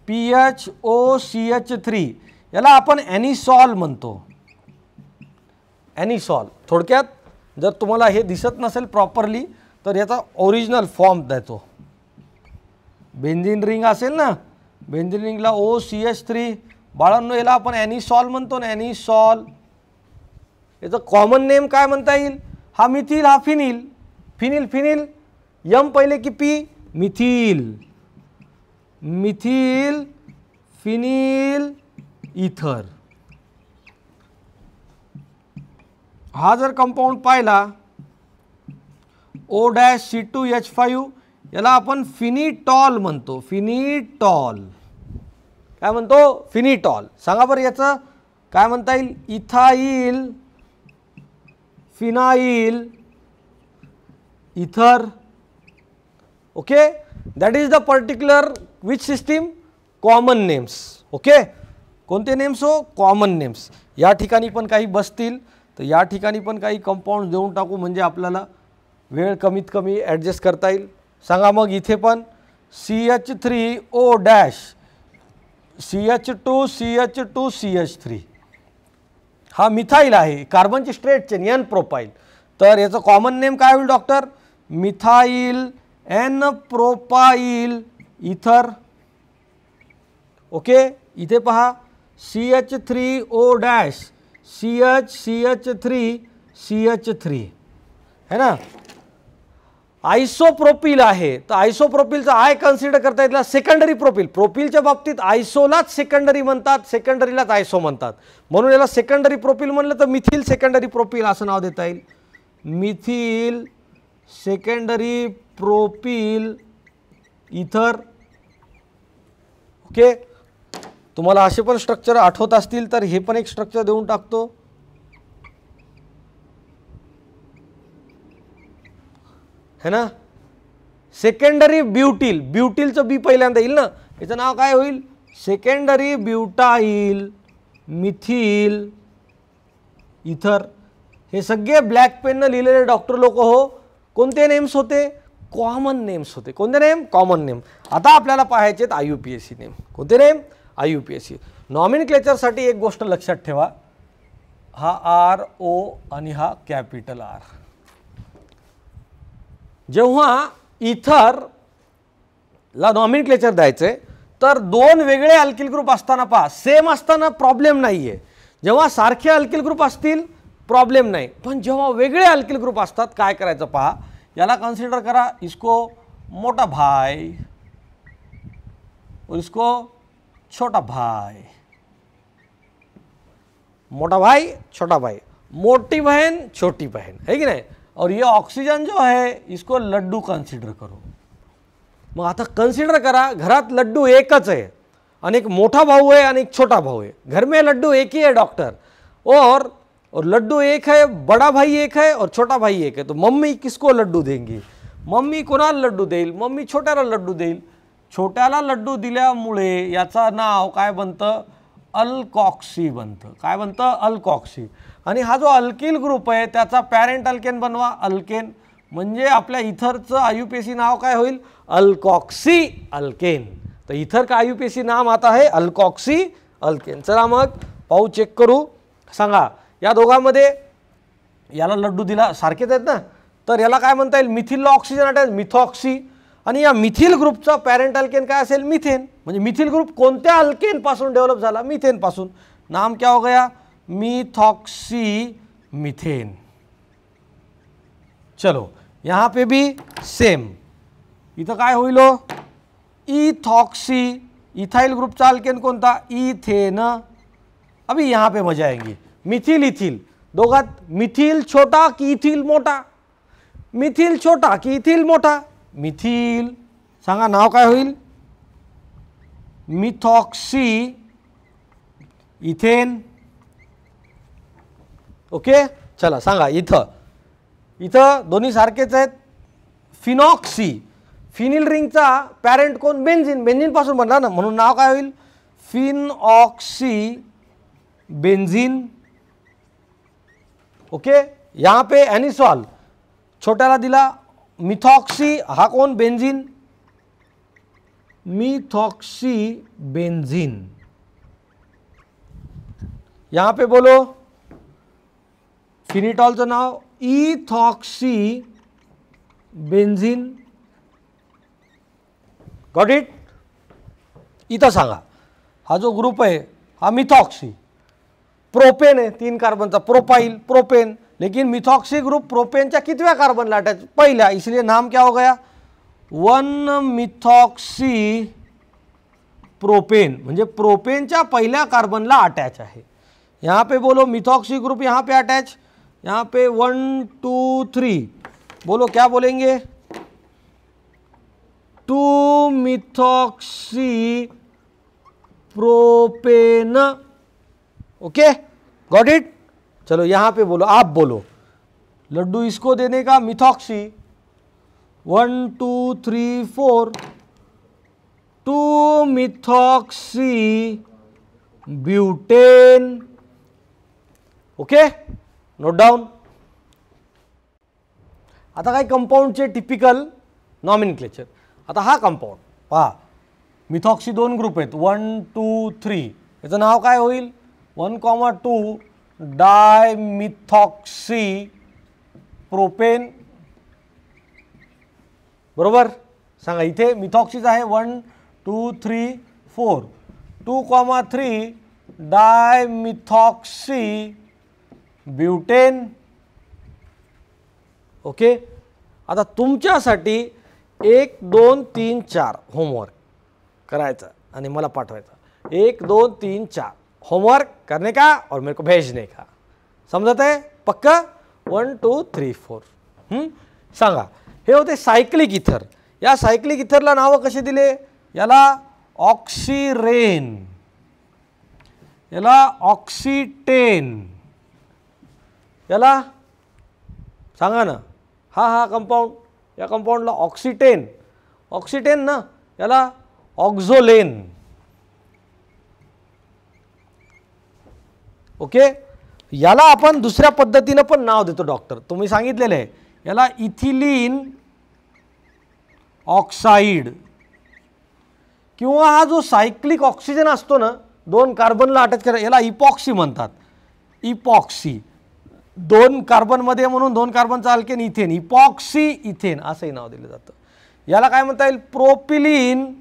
PHOCH3 याला आपण ॲनिसॉल म्हणतो. ॲनिसॉल थोडक्यात जर तुम्हाला हे दिसत नसेल प्रॉपरली तर याचा ओरिजिनल फॉर्म देतो. बेंझिन रिंग असेल ना, बेंझिन रिंगला OCH3 बाळांनो याला आपण ॲनिसॉल म्हणतो ना, ॲनिसॉल. याचं कॉमन नेम काय म्हणता येईल? हा मिथिल, हा फिनिल. फिनिल फिनिल, यम पहिले की पी, मिथिल. मिथिल फिनिल इथर। हा जर कंपाऊंड पाहिला O'(C2H5) याला आपण फिनिटॉल म्हणतो, फिनिटॉल। काय म्हणतो? फिनिटॉल। सांगा बरं याचं काय म्हणता येईल? इथाइल फिनाइल इथर। Okay, that is the particular which system? Common names. Okay, कोणते नेम्स हो? Common names. या ठिकाणी पण काही बसतील तर या ठिकाणी पण काही कंपाऊंड देऊन टाकू म्हणजे आपल्याला वेळ कमीत कमी ॲडजस्ट करता येईल। सांगा मग इथे पण CH3O', CH2CH2CH3 हा मिथाइल आहे, कार्बनची स्ट्रेट चेन N प्रोपाइल। तर याचं कॉमन नेम काय होईल डॉक्टर? मिथाइल N प्रोपाइल इथर। ओके, इथे पहा CH3O', CH3 है ना। आयसोप्रोपिल आहे तर आयसोप्रोपिलचा आय कन्सिडर करता येईल सेकंडरी प्रोपिल। प्रोपिलच्या बाबतीत आयसोलाच सेकंडरी म्हणतात, सेकंडरीलाच आयसो म्हणतात, म्हणून याला सेकंडरी प्रोपिल म्हणलं तर मिथिल सेकंडरी प्रोपिल असं नाव देता येईल। मिथिल सेकंडरी प्रोपिल इथर। ओके, तुम्हाला असे पण स्ट्रक्चर आठवत असतील तर हे पण एक स्ट्रक्चर देऊन टाकतो। है ना, सेकंडरी ब्युटिल, ब्युटिलचं बी पहिल्यांदा येईल ना, याचं नाव काय होईल? सेकंडरी ब्युटाइल मिथिल इथर। हे सगळे ब्लॅक पेननं लिहिलेले डॉक्टर लोक हो, कोणते नेम्स होते? कॉमन नेम्स होते। कोणते नेम? Common name. आता आपल्याला पाहायचे आहेत IUPAC नेम। कोणते नेम? IUPAC। नॉमेनक्लेचरसाठी एक गोष्ट लक्षात ठेवा, हा RO आणि हा कॅपिटल R। जेव्हा इथरला नॉमेनक्लेचर द्यायचे तर दोन वेगळे अल्किल ग्रुप असताना पहा, सेम असताना प्रॉब्लेम नाही आहे। जेव्हा सारखे अल्किल ग्रुप असतील प्रॉब्लेम नाही, पण जेव्हा वेगळे अल्किल ग्रुप असतात काय करायचं पहा, याला कन्सिडर करा इसको मोटा भाई और इसको छोटा भाई, मोटा भाई छोटा भाई, मोटी बहन छोटी बहन, है कि नहीं। और ये ऑक्सीजन जो है इसको लड्डू कंसिडर करो। मग आता कंसिडर करा घरात लड्डू एकच आहे आणि एक मोठा भाऊ है आणि एक छोटा भाऊ है। घर में लड्डू एक ही है डॉक्टर, और लड्डू एक है, बड़ा भाई एक है और छोटा भाई एक है। तो मम्मी किसको लड्डू देंगी? मम्मी कोणाला लड्डू देईल? मम्मी छोट्याला लड्डू देईल। छोट्याला लड्डू दिल्यामुळे याचं नाव काय बनतं? अल्कॉक्सी बनतं। काय बनतं? अल्कॉक्सी। आणि हा जो अल्किल ग्रुप आहे त्याचा पॅरेंट अल्केन बनवा, अल्केन। म्हणजे आपल्या इथरचं IUPAC नाव काय होईल? अल्कॉक्सी अल्केन। तर इथर का IUPAC नाम आता है अल्कॉक्सी अल्केन। चला मग पाहू, चेक करू। सांगा या दोघांमध्ये याला लड्डू दिला, सारखेच आहेत ना, तर याला काय म्हणता येईल? मिथिलला ऑक्सिजन अटॅच, मिथॉक्सी। आणि या मिथिल ग्रुपचा पॅरेंट अल्केन काय असेल? मिथेन। म्हणजे मिथिल ग्रुप कोणत्या अल्केन पासून डेव्हलप झाला? मिथेन पासून। नाम क्या हो गया? Methoxy methane. चलो यहाँ पे भी सेम, इथं काय होईल? इथॉक्सी। इथाइल ग्रुपचा अल्केन कोणता? इथेन। अभी यहाँ पे मजा आएगी। मिथिल इथिल दोघात मिथिल छोटा की इथिल मोठा? मिथिल छोटा की इथिल मोठा? मिथिल। सांगा नाव काय होईल? Methoxy ethane. ओके, चला सांगा इथं दोन्ही सारखेच आहेत। फिनॉक्सी, फिनिल रिंगचा पॅरेंट कोण? बेन्झीन। बेन्झीन पासून बनला ना, म्हणून नाव काय होईल? फिनऑक्सी बेन्झीन। ओके, यहाँ पे एनिसॉल छोट्याला दिला मिथॉक्सी, हा कोण? बेन्झीन। Methoxy benzene. यहाँ पे बोलो फिनिटॉलचं नाव इथॉक्सी बेन्झीन। Got it? इथं सांगा हा जो ग्रुप आहे हा मिथॉक्सी, प्रोपेन है 3 कार्बनचा, प्रोपाइल प्रोपेन। लेकिन मिथॉक्सी ग्रुप प्रोपेनच्या कितव्या कार्बनला अटॅच? पहिल्या, इसलिए नाम क्या हो गया? 1 मिथॉक्सी प्रोपेन म्हणजे प्रोपेनच्या पहिल्या कार्बनला अटैच है। यहाँ पे बोलो मिथॉक्सी ग्रुप यहाँ पे अटैच, यहाँ पे 1 2 3 बोलो क्या बोलेंगे 2 methoxy propane. Okay got it. चलो यहाँ पे बोलो, आप बोलो लड्डू इसको देने का methoxy 1 2 3 4 2 methoxy butane. Okay note down. आता काय कंपाऊंडचे टिपिकल नॉमेनक्लेचर। आता हा कंपाऊंड पहा मिथॉक्सी 2 ग्रुप आहेत 1 2 3 याचं नाव काय होईल 1,2 डायमिथॉक्सी प्रोपेन बरोबर। सांगा इथे मिथॉक्सीच आहे 1 2 3 4 2,3 डायमिथॉक्सी ब्यूटेन। ओके आता तुमच्यासाठी 1 2 3 4 होमवर्क करायचा आणि मला पाठवायचा 1 2 3 4 होमवर्क करने का और मेरे को भेजने का। समजत आहे पक्का 1 2 3 4 सांगा। हे होते सायक्लिक इथर। या सायक्लिक इथरला नाव कसे दिले याला ऑक्सिरेन, याला ऑक्सिटेन, याला सांगा ना हा कंपाऊंड या कंपाऊंडला ऑक्सिटेन, ऑक्सिटेन ना याला ऑक्झोलेन। ओके याला आपण दुसऱ्या पद्धतीने पण नाव देतो डॉक्टर, तुम्ही सांगितलेले आहे याला इथिलीन ऑक्साइड किंवा हा जो सायक्लिक ऑक्सिजन असतो ना 2 कार्बनला अटॅच करा याला इपॉक्सी म्हणतात। इपॉक्सी 2 कार्बनमध्ये म्हणून 2 कार्बनचा अल्केन इथेन इपॉक्सी इथेन असंही नाव दिलं जातं। याला काय म्हणता येईल प्रोपिलीन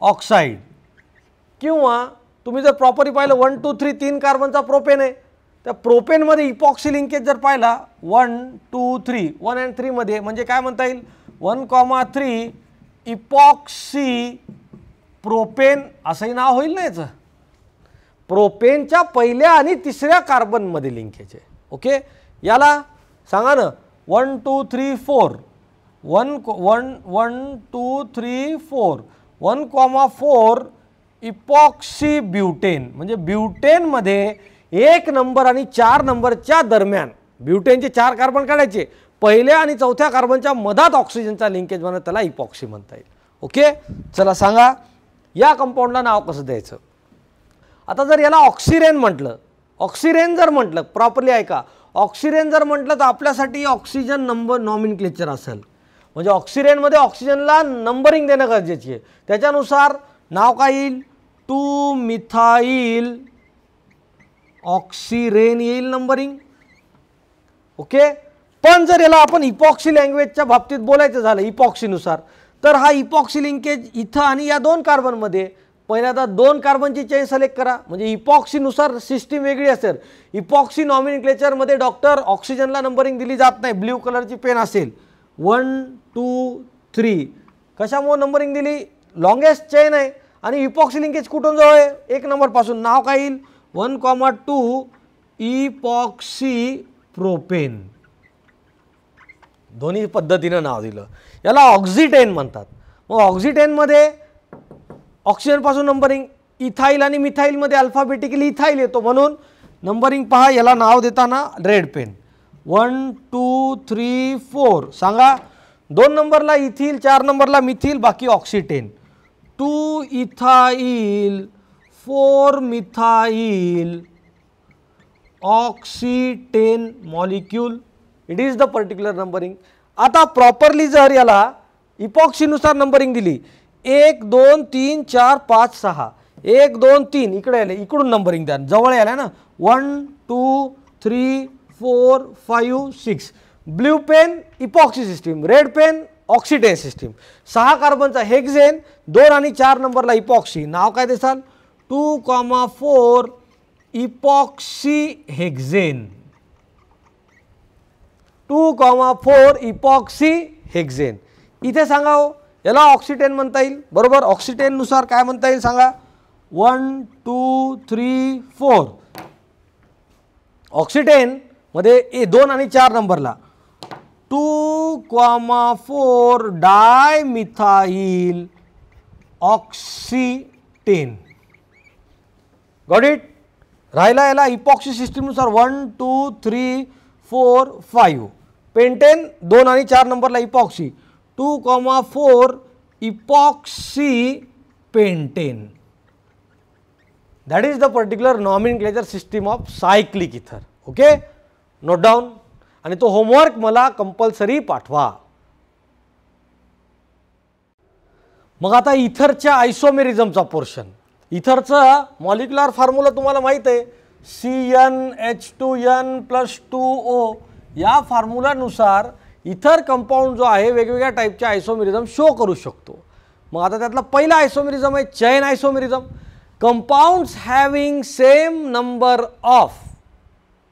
ऑक्साइड किंवा तुम्ही जर प्रॉपर्ली पाहिलं 1 2 3 3 कार्बनचा प्रोपेन आहे त्या प्रोपेनमध्ये इपॉक्सी लिंकेज जर पाहिला 1 2 3 1 आणि 3 मध्ये म्हणजे काय म्हणता येईल 1,3 इपॉक्सी प्रोपेन असंही नाव होईल ना याचं। प्रोपेनच्या पहिल्या आणि तिसऱ्या कार्बनमध्ये लिंकेज आहे। ओके याला सांगा ना 1 2 3 4 1 2 3 4 1,4 इपॉक्सी ब्यूटेन म्हणजे ब्यूटेनमध्ये 1 नंबर आणि 4 नंबरच्या दरम्यान ब्यूटेनचे 4 कार्बन काढायचे पहिल्या आणि चौथ्या कार्बनच्या मधात ऑक्सिजनचा लिंकेज बनत त्याला इपॉक्सी म्हणता येईल। ओके चला सांगा या कंपाऊंडला नाव कसं द्यायचं। आता जर याला ऑक्सिरेन म्हटलं, ऑक्सिरेन जर म्हटलं प्रॉपर्ली ऐका ऑक्सिरेन जर म्हटलं तर आपल्यासाठी ऑक्सिजन नंबर नॉमेनक्लेचर असेल म्हणजे ऑक्सिरेनमध्ये ऑक्सिजनला नंबरिंग देणं गरजेची आहे। त्याच्यानुसार नाव काय येईल 2 मिथाइल ऑक्सिरेन येईल नंबरिंग। ओके पण जर याला आपण इपॉक्सी लँग्वेजच्या बाबतीत बोलायचं झालं इपॉक्सीनुसार तर हा इपॉक्सी लिंकेज इथं आणि या 2 कार्बनमध्ये पहिल्यांदा 2 कार्बनची चेन सिलेक्ट करा म्हणजे इपॉक्सीनुसार सिस्टीम वेगळी असेल। इपॉक्सी नॉमेनक्लेचरमध्ये डॉक्टर ऑक्सिजनला नंबरिंग दिली जात नाही, ब्ल्यू कलरची पेन असेल 1 2 3 कशामुळे नंबरिंग दिली लॉंगेस्ट चेन आहे आणि इपॉक्सी लिंकेज कुठून जवळ आहे 1 नंबरपासून नाव काय येईल 1,2 इपॉक्सी प्रोपेन। दोन्ही पद्धतीने नाव दिलं याला ऑक्सिटेन म्हणतात। मग ऑक्सिटेनमध्ये ऑक्सिजन पासून नंबरिंग इथाइल आणि मिथाइल मध्ये अल्फाबेटिकली इथाइल येतो म्हणून नंबरिंग पहा याला नाव देताना रेड पेन 1 2 3 4 सांगा 2 नंबरला इथिल 4 नंबरला मिथिल बाकी oxetane 2 ethyl 4 methyl oxetane molecule it is the particular numbering. आता प्रॉपरली जर याला इपॉक्सीनुसार नंबरिंग दिली 1 2 3 4 5 6 1 2 3 इकडे आले इकडून नंबरिंग द्या जवळ आले ना 1 2 3 4 5 6 blue pen epoxy system red pen oxidane system 6 कार्बनचा हेक्सेन 2 आणि 4 नंबरला इपॉक्सी नाव काय देसाल 2,4 इपॉक्सी हेक्सेन 2,4 इपॉक्सी हेक्सेन। इथे सांगा हो याला ऑक्सिटेन म्हणता येईल, बरोबर. ऑक्सिटेननुसार काय म्हणता येईल सांगा, 1 2 3 4. ऑक्सिटेनमध्ये 2 आणि 4 नंबरला 2,4 डायमिथाइल ऑक्सिटेन. Got it. राहिला याला इपॉक्सी सिस्टीमनुसार 1 2 3 4 5. पेंटेन 2 आणि 4 नंबरला epoxy 2,4 epoxy pentane. That is the particular nomenclature system of cyclic ether. Okay, note down. आणि तो होमवर्क मला कंपल्सरी पाठवा. मग आता इथरच्या आयसोमेरिझमचा पोर्शन. इथरचा मॉलिक्युलर फॉर्म्युला तुम्हाला माहित आहे, CnH2n+2O. या फॉर्म्युलानुसार इथर कंपाऊंड जो आहे वेगवेगळ्या टाईपचे आयसोमेरिझम शो करू शकतो. मग आता त्यातला पहिला आयसोमेरिझम आहे chain isomerism. Compounds having same number of,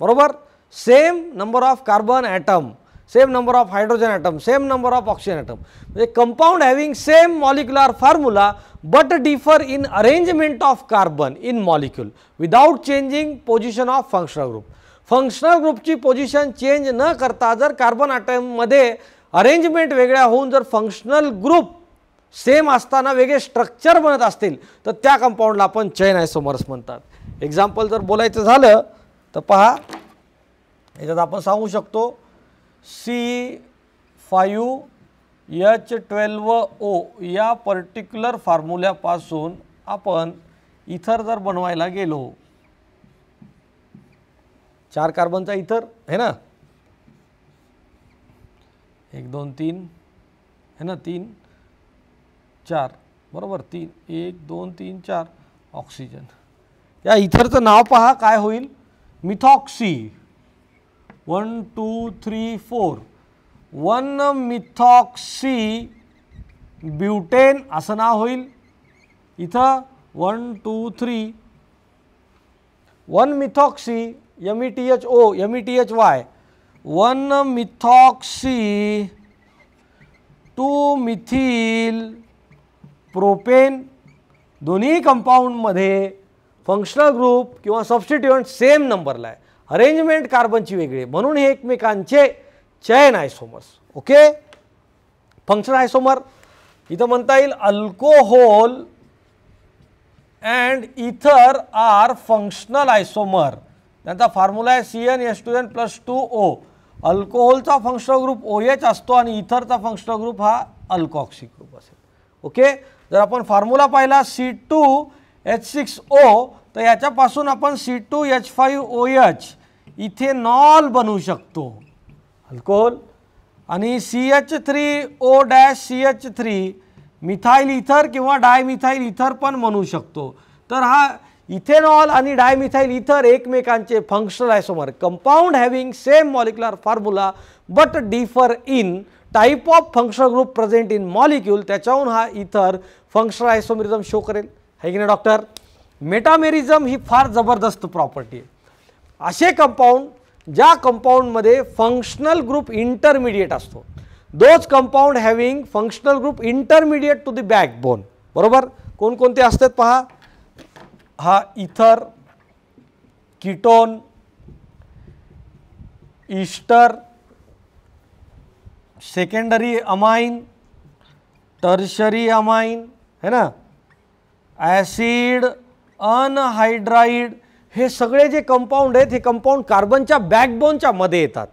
बरोबर, same number of carbon atom, same number of hydrogen atom, same number of oxygen atom. म्हणजे compound having same molecular formula but differ in arrangement of carbon in molecule without changing position of functional group. Functional ग्रुपची position change न करता जर carbon ॲटममध्ये arrangement वेगळ्या होऊन जर functional group same असताना वेगळे स्ट्रक्चर बनत असतील तर त्या कंपाऊंडला आपण चैन आयसोमर्स म्हणतात. एक्झाम्पल जर बोलायचं झालं तर पहा, याच्यात आपण सांगू शकतो C5H12O या पर्टिक्युलर फॉर्म्युल्यापासून आपण इथर जर बनवायला गेलो, 4 कार्बनचा इथर है ना, 1 2 3 है ना, 3 4, बरोबर, 3 1 2 3 4 ऑक्सिजन. या इथरचं नाव पहा काय होईल, मिथॉक्सी. 1 2 3 4 1 मिथॉक्सी ब्युटेन असं नाव होईल. इथं 1 2 3 1 methoxy METHO METHY 1 methoxy 2 methyl propane. दोन्ही कंपाऊंडमध्ये फंक्शनल ग्रुप किंवा सबस्टिट्यूएंट सेम नंबरला आहे, अरेंजमेंट कार्बनची वेगळी, म्हणून हे एकमेकांचे चैन आयसोमर्स. ओके, फंक्शनल आयसोमर इथं म्हणता येईल अल्कोहोल अँड इथर आर फंक्शनल आयसोमर. त्यांचा फॉर्म्युला आहे CnH2n+2O. अल्कोहोलचा फंक्शनल ग्रुप OH असतो आणि इथरचा फंक्शनल ग्रुप हा अल्कोऑक्सिक ग्रुप असेल. ओके, जर आपण फॉर्म्युला पाहिला C2H6O तर याच्यापासून आपण C2H5OH इथेनॉल बनवू शकतो, अल्कोहोल. आणि CH3O-CH3 मिथाइल इथर किंवा डायमिथाइल इथर पण म्हणू शकतो. तर हा इथेनॉल आणि डायमिथाइल इथर एकमेकांचे functional isomer, compound having same molecular formula but differ in type of functional group present in molecule. त्याच्याहून हा इथर फंक्शनल आयसोमेरिझम शो करेल, है की नाही डॉक्टर. मेटामेरिझम ही फार जबरदस्त प्रॉपर्टी आहे. असे कंपाऊंड ज्या कंपाऊंडमध्ये फंक्शनल ग्रुप इंटरमिडिएट असतो, those compound having functional group intermediate to the backbone. बरोबर, कोणकोणते असतात पहा, हा ether, ketone, ester, secondary amine, tertiary amine, है ना, ॲसिड, अनहायड्राइड. हे सगळे जे कंपाऊंड आहेत हे कंपाऊंड कार्बनच्या बॅकबोनच्या मध्ये येतात.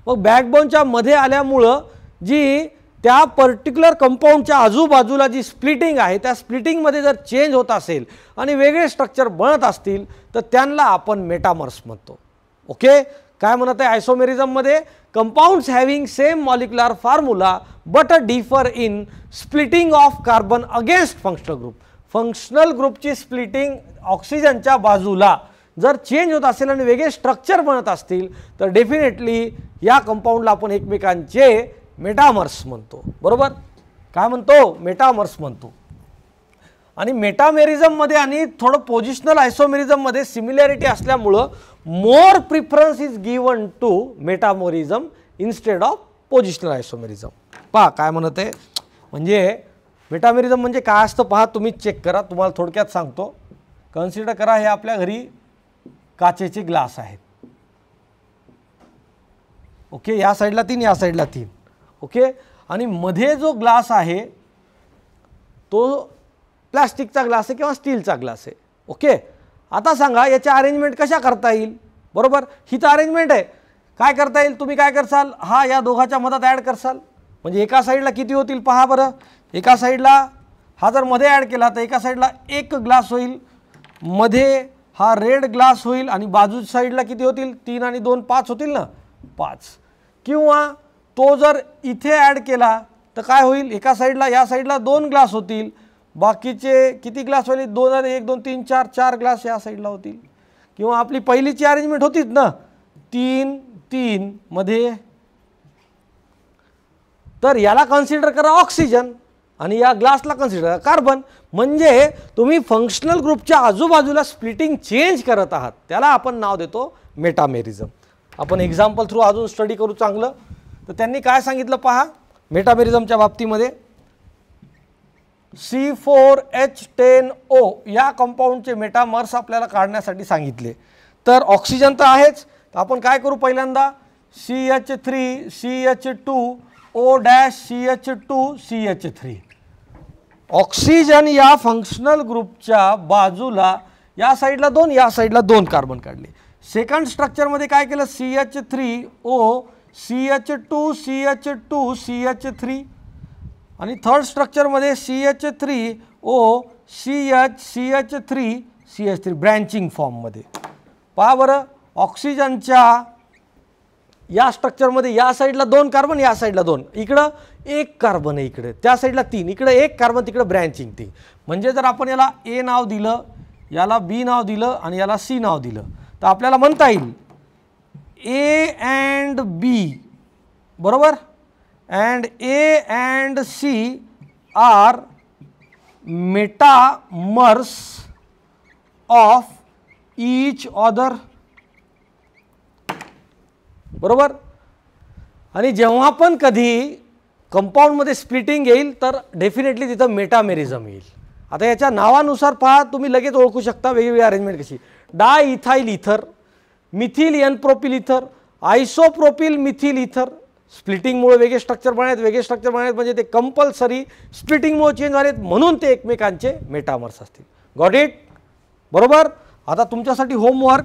मग बॅकबोनच्या मध्ये आल्यामुळं जी त्या पर्टिक्युलर कंपाऊंडच्या आजूबाजूला जी स्प्लिटिंग आहे त्या स्प्लिटिंगमध्ये जर चेंज होत असेल आणि वेगळे स्ट्रक्चर बनत असतील तर त्यांना आपण मेटामर्स म्हणतो. ओके, काय म्हणत आहे आयसोमेरिझममध्ये, compounds having same molecular formula but differ in splitting of carbon against functional group. Functional ग्रुपची स्प्लिटिंग ऑक्सिजनच्या बाजूला जर चेंज होत असेल आणि वेगळे स्ट्रक्चर बनत असतील तर डेफिनेटली या कंपाऊंडला आपण एकमेकांचे मेटामर्स म्हणतो. बरोबर, काय म्हणतो, मेटामर्स म्हणतो. आणि मेटामेरिझममध्ये आणि थोडं पोजिशनल आयसोमेरिझममध्ये सिमिलॅरिटी असल्यामुळं more preference is given to metamerism instead of positional isomerism. पहा काय म्हणत आहे, म्हणजे मेटामेरिझम म्हणजे काय असतं पहा, तुम्ही चेक करा, तुम्हाला थोडक्यात सांगतो. कन्सिडर करा हे आपल्या घरी काचेचे ग्लास आहेत. ओके, या साईडला 3, या साईडला 3. ओके, आणि मध्ये जो ग्लास आहे तो प्लास्टिकचा ग्लास आहे किंवा स्टीलचा ग्लास आहे. ओके, आता सांगा याची अरेंजमेंट कशा करता येईल. बरोबर, ही तर अरेंजमेंट आहे. काय करता येईल, तुम्ही काय करसाल, हा या दोघाच्या मधात ॲड करसाल. म्हणजे एका साईडला किती होतील पहा बरं. एका साईडला हा जर मध्ये ॲड केला तर एका साईडला 1 ग्लास होईल, मध्ये हा रेड ग्लास होईल, आणि बाजू साईडला किती होतील, 3 आणि 2 5 होतील ना, 5. किंवा तो जर इथे ॲड केला तर काय होईल, एका साईडला या साईडला 2 ग्लास होतील, बाकीचे किती ग्लास होईल, 2 आणि 1 2 3 4 4 ग्लास या साईडला होतील. किंवा आपली पहिलीची अरेंजमेंट होतीच ना, 3 3 मध्ये. तर याला कन्सिडर करा ऑक्सिजन आणि या ग्लासला कन्सिडर करा कार्बन. म्हणजे तुम्ही फंक्शनल ग्रुपच्या आजूबाजूला स्प्लिटिंग चेंज करत आहात, त्याला आपण नाव देतो मेटामेरिझम. आपण एक्झाम्पल थ्रू अजून स्टडी करू चांगलं. तर त्यांनी काय सांगितलं पहा मेटामेरिझमच्या बाबतीमध्ये, C4H10O या कंपाऊंडचे मेटामर्स आपल्याला काढण्यासाठी सांगितले. तर ऑक्सिजन तर आहेच, तर आपण काय करू, पहिल्यांदा CH3 CH2 O-CH2 CH3. Oxygen या फंक्शनल ग्रुपच्या बाजूला या साईडला 2 या साईडला 2 कार्बन काढले. सेकंड स्ट्रक्चरमध्ये काय केलं, CH3O CH2 CH2 CH3. आणि थर्ड स्ट्रक्चरमध्ये CH3O CH3 CH3 ब्रँचिंग फॉर्ममध्ये. पहा बरं, ऑक्सिजनच्या या स्ट्रक्चरमध्ये या साईडला 2 कार्बन, या साईडला 2, इकडं 1 कार्बन आहे, इकडे त्या साईडला 3, इकडे 1 कार्बन, तिकडे ब्रँचिंग 3. म्हणजे जर आपण याला A नाव दिलं, याला B नाव दिलं आणि याला C नाव दिलं तर आपल्याला म्हणता येईल A and B, बरोबर, and A and C are metamers of each other. बरोबर. आणि जेव्हा पण कधी कंपाऊंडमध्ये स्प्लिटिंग येईल तर डेफिनेटली तिथं मेटामेरिझम येईल. आता याच्या नावानुसार पहा, तुम्ही लगेच ओळखू शकता वेगवेगळी अरेंजमेंट कशी. डाय इथाइल इथर, मिथिल एन प्रोपिल इथर, आयसोप्रोपिल मिथिल इथर. स्प्लिटिंगमुळे वेगळे स्ट्रक्चर बनायत, वेगळे स्ट्रक्चर बनायत म्हणजे ते कंपल्सरी स्प्लिटिंगमुळे चेंज झालेत म्हणून ते एकमेकांचे मेटामर्स असतील. Got it. बरोबर. आता तुमच्यासाठी होमवर्क,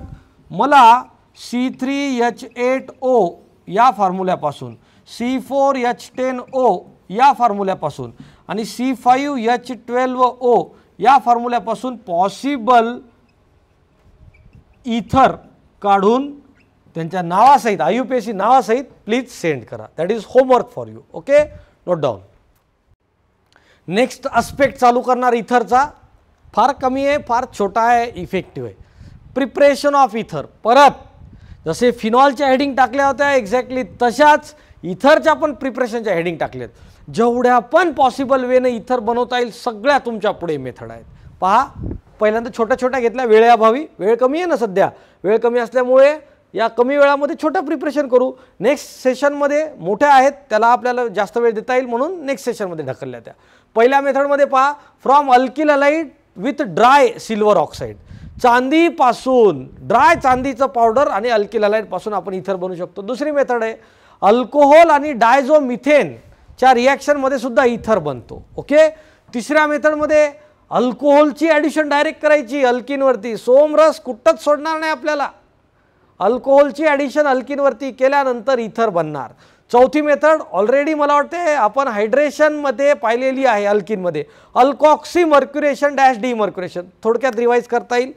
मला C3H8O या फॉर्म्युल्यापासून, C4H10O या फॉर्म्युल्यापासून आणि C5H12O या फॉर्म्युल्यापासून पॉसिबल इथर काढून त्यांच्या नावासहित, IUPAC नावासहित प्लीज सेंड करा. That is homework for you. Okay, note down. Next aspect चालू करणार इथरचा, फार कमी आहे, फार छोटा आहे, इफेक्टिव्ह आहे. प्रिपरेशन ऑफ इथर. परत जसे फिनॉलच्या हेडिंग टाकल्या होत्या एक्झॅक्टली तशाच इथरच्या पण प्रिपरेशनच्या हेडिंग टाकल्यात. जेवढ्या पण पॉसिबल वेने इथर बनवता येईल सगळ्या तुमच्या पुढे मेथड आहेत. पहा, पहिल्यांदा छोट्या छोट्या घेतल्या वेळेअभावी, वेळ कमी आहे ना सध्या, वेळ कमी असल्यामुळे या कमी वेळामध्ये छोटं प्रिपरेशन करू. नेक्स्ट सेशनमध्ये मोठ्या आहेत त्याला आपल्याला जास्त वेळ देता येईल म्हणून नेक्स्ट सेशनमध्ये ढकलल्या त्या. पहिल्या मेथडमध्ये पहा, from alkyl halide with dry silver oxide. चांदीपासून, ड्राय चांदीचं पावडर आणि अल्किल हॅलाइडपासून आपण इथर बनवू शकतो. दुसरी मेथड आहे अल्कोहोल आणि डायझोमिथेनच्या रिॲक्शनमध्ये सुद्धा इथर बनतो. ओके. तिसऱ्या मेथडमध्ये अल्कोहोलची ॲडिशन डायरेक्ट करायची अल्किनवरती, सोमरस कुठंच सोडणार नाही आपल्याला. अल्कोहोलची ॲडिशन अल्किनवरती केल्यानंतर इथर बनणार. चौथी मेथड ऑलरेडी मला वाटते आपण हायड्रेशनमध्ये पाहिलेली आहे अल्किनमध्ये, अल्कॉक्सी मर्क्युरेशन डॅश डिमर्क्युरेशन. थोडक्यात रिवाईज करता येईल.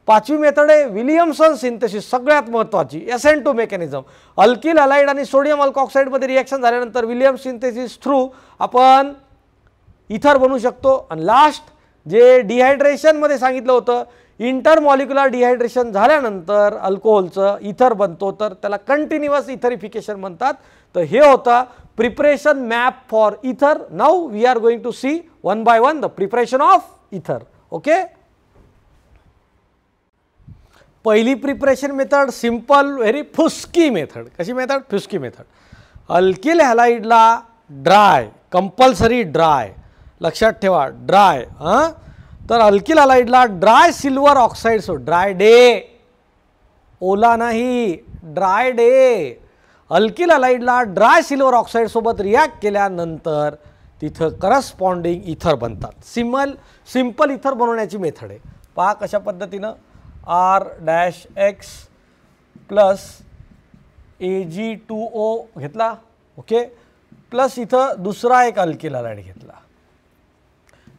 पाचवी मेथड आहे विलियमसन सिंथेसिस, सगळ्यात महत्त्वाची SN2 मेकॅनिझम. अल्किल हॅलाइड आणि सोडियम अल्कॉक्साईडमध्ये रिॲक्शन झाल्यानंतर विलियम्स सिंथेसिस थ्रू आपण इथर बनवू शकतो. आणि लास्ट जे डिहायड्रेशनमध्ये सांगितलं होतं, इंटरमॉलिक्युलर डिहायड्रेशन झाल्यानंतर अल्कोहोलचं इथर बनतो तर त्याला कंटिन्युअस इथरिफिकेशन म्हणतात. तर हे होता preparation map for ether. Now we are going to see one by one the preparation of ether. Okay. पहिली प्रिपरेशन मेथड सिंपल, व्हेरी फुस्की मेथड. कशी मेथड? फुस्की मेथड. अल्किल हॅलाइडला ड्राय, कंपल्सरी ड्राय, लक्षात ठेवा ड्राय. तर अल्किल हलाइडला ड्राय सिल्वर ऑक्साईड सोबत, dry day, ओला नाही, dry day. Alkyl हलाइडला dry silver oxide सोबत रिॲक्ट केल्यानंतर तिथं करस्पॉन्डिंग इथर बनतात. सिंपल इथर बनवण्याची मेथड आहे. पहा कशा पद्धतीनं R-X प्लस Ag2O घेतला, ओके, प्लस इथं दुसरा एक अल्किल हलाइड घेतला,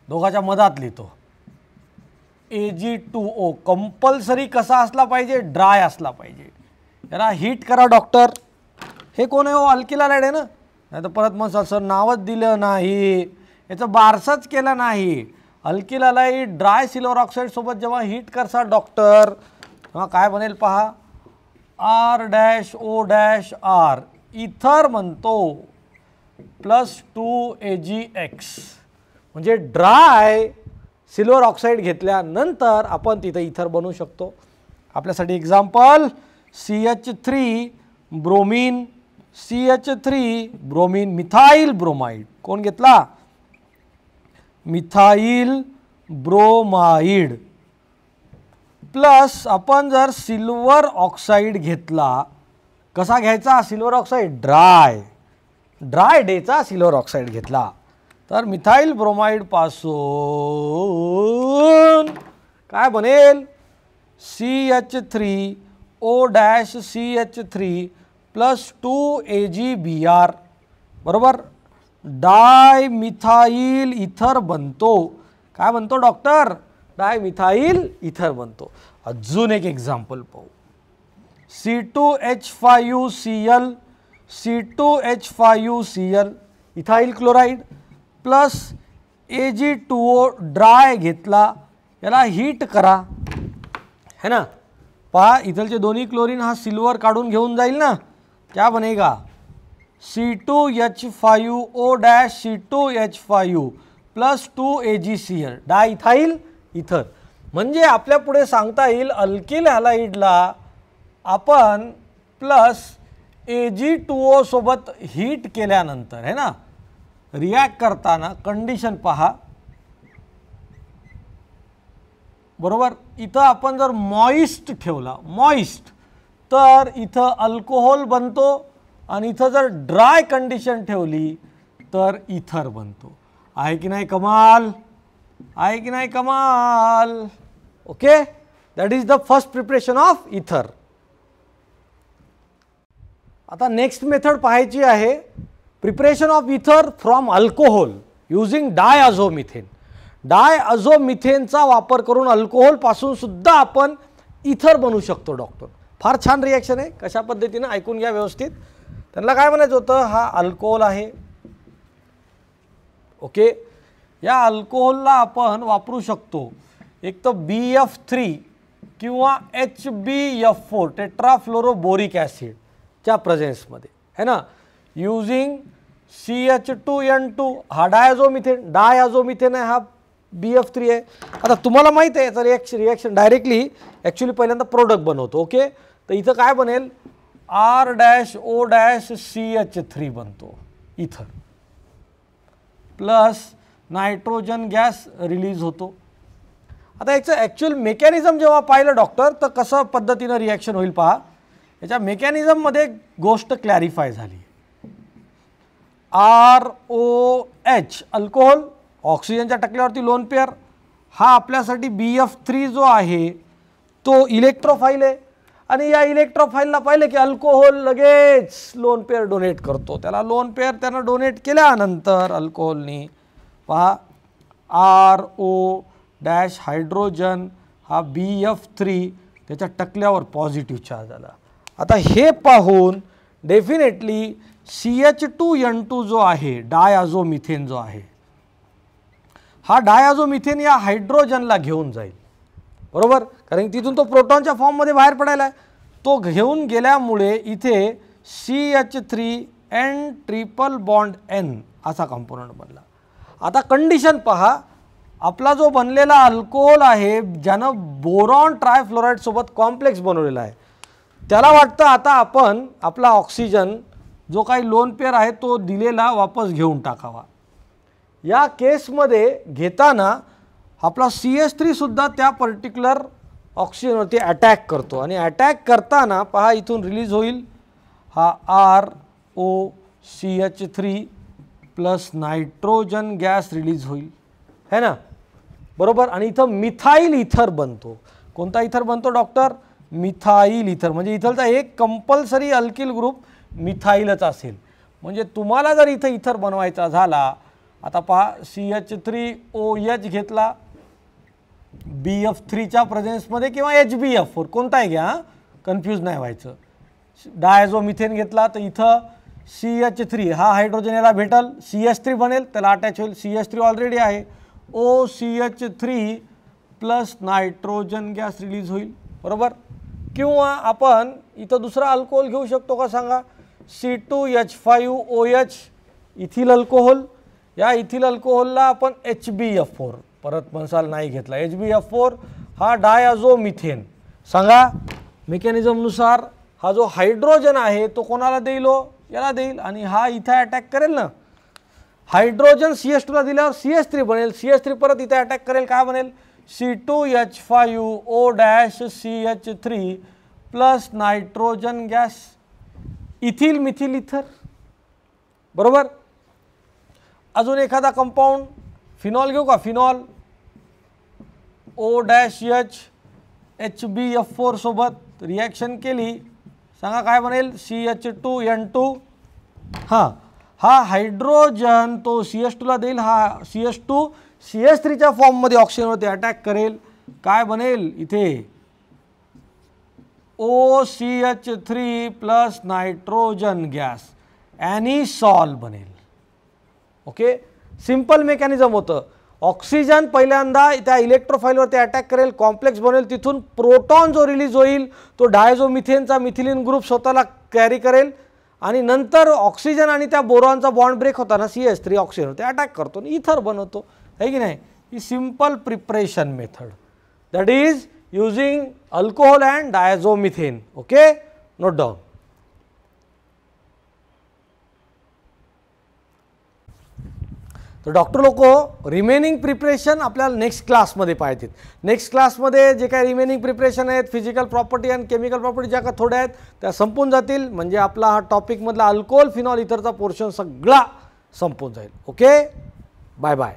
दोघाच्या मधात लिहितो Ag2O. कंपल्सरी कसा असला पाहिजे, ड्राय असला पाहिजे. याला हीट करा डॉक्टर. हे कोण आहे हो, अल्किल हलाइड आहे ना, नाही तर परत मग सर नावच दिलं नाही, याचं बारसंच केलं नाही. Alkyl halide dry silver oxide सोबत जेव्हा हीट करसा डॉक्टर तेव्हा काय बनेल पहा, R-O-R इथर म्हणतो प्लस 2Agx. म्हणजे ड्राय सिल्वर ऑक्साईड घेतल्यानंतर आपण तिथं इथर बनवू शकतो. आपल्यासाठी example CH3 bromine, CH3 bromine, methyl bromide. कोण घेतला, मिथाइल ब्रोमाइड. प्लस आपण जर सिल्वर ऑक्साईड घेतला, कसा घ्यायचा सिल्वर ऑक्साईड, ड्राय डेचा सिल्वर ऑक्साईड घेतला, तर मिथाइल ब्रोमाइड पासून काय बनेल, CH3O-CH3 प्लस 2AgBr बरोबर डाय मिथाइल इथर बनतो. काय बनतो डॉक्टर, डाय मिथाइल इथर बनतो. अजून एक एक्झाम्पल पाहू, C2H5Cl ethyl chloride plus Ag2O dry घेतला, याला हीट करा है ना. पहा इथलचे दोन्ही क्लोरीन हा सिल्वर काढून घेऊन जाईल ना, क्या बनेगा C2H5O-C2H5 प्लस 2AgCl डाय इथाइल इथर. म्हणजे आपल्या पुढे सांगता येईल अल्किल हलाइडला आपण प्लस Ag2O सोबत हीट केल्यानंतर है ना, रिॲक्ट करताना कंडिशन पहा बरोबर. इथं आपण जर मॉइस्ट ठेवला, मॉइस्ट, तर इथं अल्कोहोल बनतो आणि इथं जर ड्राय कंडिशन ठेवली तर इथर बनतो. आहे की नाही कमाल, आहे की नाही कमाल. Okay, that is the first preparation of इथर. आता नेक्स्ट मेथड पाहायची आहे, प्रिपरेशन ऑफ इथर फ्रॉम अल्कोहोल यूजिंग डायअझोमिथेन. डायअझोमिथेनचा वापर करून अल्कोहोल पासून सुद्धा आपण इथर बनवू शकतो डॉक्टर. फार छान रिॲक्शन आहे. कशा पद्धतीने ऐकून घ्या व्यवस्थित. त्यांना काय म्हणायचं होतं, हा अल्कोहोल आहे, ओके. या अल्कोहोलला आपण वापरू शकतो एक तर BF3 किंवा HbF4 टेट्राफ्लोरोबोरिक ॲसिडच्या प्रेझेन्समध्ये है ना, यूजिंग CH2N2 हा डायअझोमिथेन आहे, हा BF3 आहे. आता तुम्हाला माहिती आहे याचं रिॲक्शन डायरेक्टली ॲक्च्युली पहिल्यांदा प्रोडक्ट बनवतो, ओके. तर इथं काय बनेल, R-O-CH3 बनतो इथर, प्लस नायट्रोजन गॅस रिलीज होतो. आता याचं ॲक्च्युअल मेकॅनिझम जेव्हा पाहिलं डॉक्टर, तर कसं पद्धतीनं रिॲक्शन होईल पहा. याच्या मेकॅनिझममध्ये गोष्ट क्लॅरिफाय झाली. ROH अल्कोहोल, ऑक्सिजनच्या टकल्यावरती लोन पेअर, हा आपल्यासाठी BF3 जो आहे तो इलेक्ट्रोफाईल आहे. आणि या इलेक्ट्रोफाईलला पाहिलं की अल्कोहोल लगेच लोन पेअर डोनेट करतो. त्याला लोन पेअर त्यानं डोनेट केल्यानंतर अल्कोहोलनी पहा RO- हायड्रोजन हा BF3 त्याच्या टकल्यावर पॉझिटिव्ह चार्ज आला. आता हे पाहून डेफिनेटली CH2N2 जो आहे डायअझोमिथेन जो आहे, हा डायअझोमिथेन या हायड्रोजनला घेऊन जाईल बरोबर, कारण तिथून तो प्रोटॉनच्या फॉर्ममध्ये बाहेर पडायला आहे. तो घेऊन गेल्यामुळे इथे CH3N ट्रिपल बॉन्ड N असा कंपोनंट बनला. आता कंडिशन पहा, आपला जो बनलेला अल्कोहोल आहे ज्यानं बोरॉन ट्रायफ्लोराइड सोबत कॉम्प्लेक्स बनवलेला आहे, त्याला वाटतं आता आपण आपला ऑक्सिजन जो काही लोन पेअर आहे तो दिलेला वापस घेऊन टाकावा. या केसमध्ये घेताना आपला CH3 सुद्धा त्या पर्टिक्युलर ऑक्सिजनवरती अटॅक करतो आणि अटॅक करताना पहा इथून रिलीज होईल हा ROCH3 plus nitrogen gas release होईल है ना, बरोबर. आणि इथं मिथाइल इथर बनतो. कोणता इथर बनतो डॉक्टर? मिथाइल इथर. म्हणजे इथलचा एक कंपल्सरी अल्किल ग्रुप मिथाइलच असेल. म्हणजे तुम्हाला जर इथं इथर बनवायचा झाला, आता पहा CH3OH घेतला BF3च्या प्रेझेन्समध्ये किंवा HBF4 कोणताही घ्या, कन्फ्यूज नाही व्हायचं. डायझोमिथेन घेतला तर इथं CH3 हा हायड्रोजन याला भेटल, CH3 बनेल, त्याला अटॅच होईल. CH3 ऑलरेडी आहे, OCH3 plus nitrogen gas release होईल, बरोबर. किंवा आपण इथं दुसरा अल्कोहोल घेऊ शकतो का सांगा? C2H5OH ethyl alcohol. या इथिल अल्कोहोलला आपण HBF4 परत म्हणसाल नाही घेतला. HBF4 हा डायझोमिथेन. सांगा मेकॅनिझमनुसार हा जो हायड्रोजन आहे तो कोणाला देईल? याला देईल. आणि हा इथे अटॅक करेल ना, हायड्रोजन CH2ला दिल्यावर CH3 बनेल. CH3 परत इथे अटॅक करेल, काय बनेल? C2H5O'CH3 plus nitrogen gas ethyl methyl इथर, बरोबर. अजून एखादा कंपाऊंड फिनॉल घेऊ का? फिनॉल O'H HBF4 सोबत रिॲक्शन केली, सांगा काय बनेल? CH2N2. हां, हा हायड्रोजन तो CH2ला देईल, हा CH2 CH3च्या फॉर्ममध्ये ऑक्सिजनवरती अटॅक करेल, काय बनेल? इथे OCH3 प्लस नायट्रोजन गॅस ॲनिसॉल बनेल. ओके, सिंपल मेकॅनिझम होतं. ऑक्सिजन पहिल्यांदा त्या इलेक्ट्रोफाईलवरती अटॅक करेल, कॉम्प्लेक्स बनेल, तिथून प्रोटॉन जो रिलीज होईल तो डायझोमिथेनचा मिथिलीन ग्रुप स्वतःला कॅरी करेल आणि नंतर ऑक्सिजन आणि त्या बोरॉनचा बॉन्ड ब्रेक होताना CH3 ऑक्सिजनवरती अटॅक करतो आणि इथर बनवतो, है की नाही. ही simple preparation method, that is using alcohol and diazomethane. Okay, note down. तर डॉक्टर लोक रिमेनिंग प्रिपरेशन आपल्याला नेक्स्ट क्लासमध्ये पाहिजेत. नेक्स्ट क्लासमध्ये जे काही रिमेनिंग प्रिपरेशन आहेत, फिजिकल प्रॉपर्टी आणि केमिकल प्रॉपर्टी ज्या का थोड्या आहेत त्या संपून जातील. म्हणजे आपला हा टॉपिकमधला अल्कोहोल फिनॉल इथरचा पोर्शन सगळा संपून जाईल. Okay, bye bye.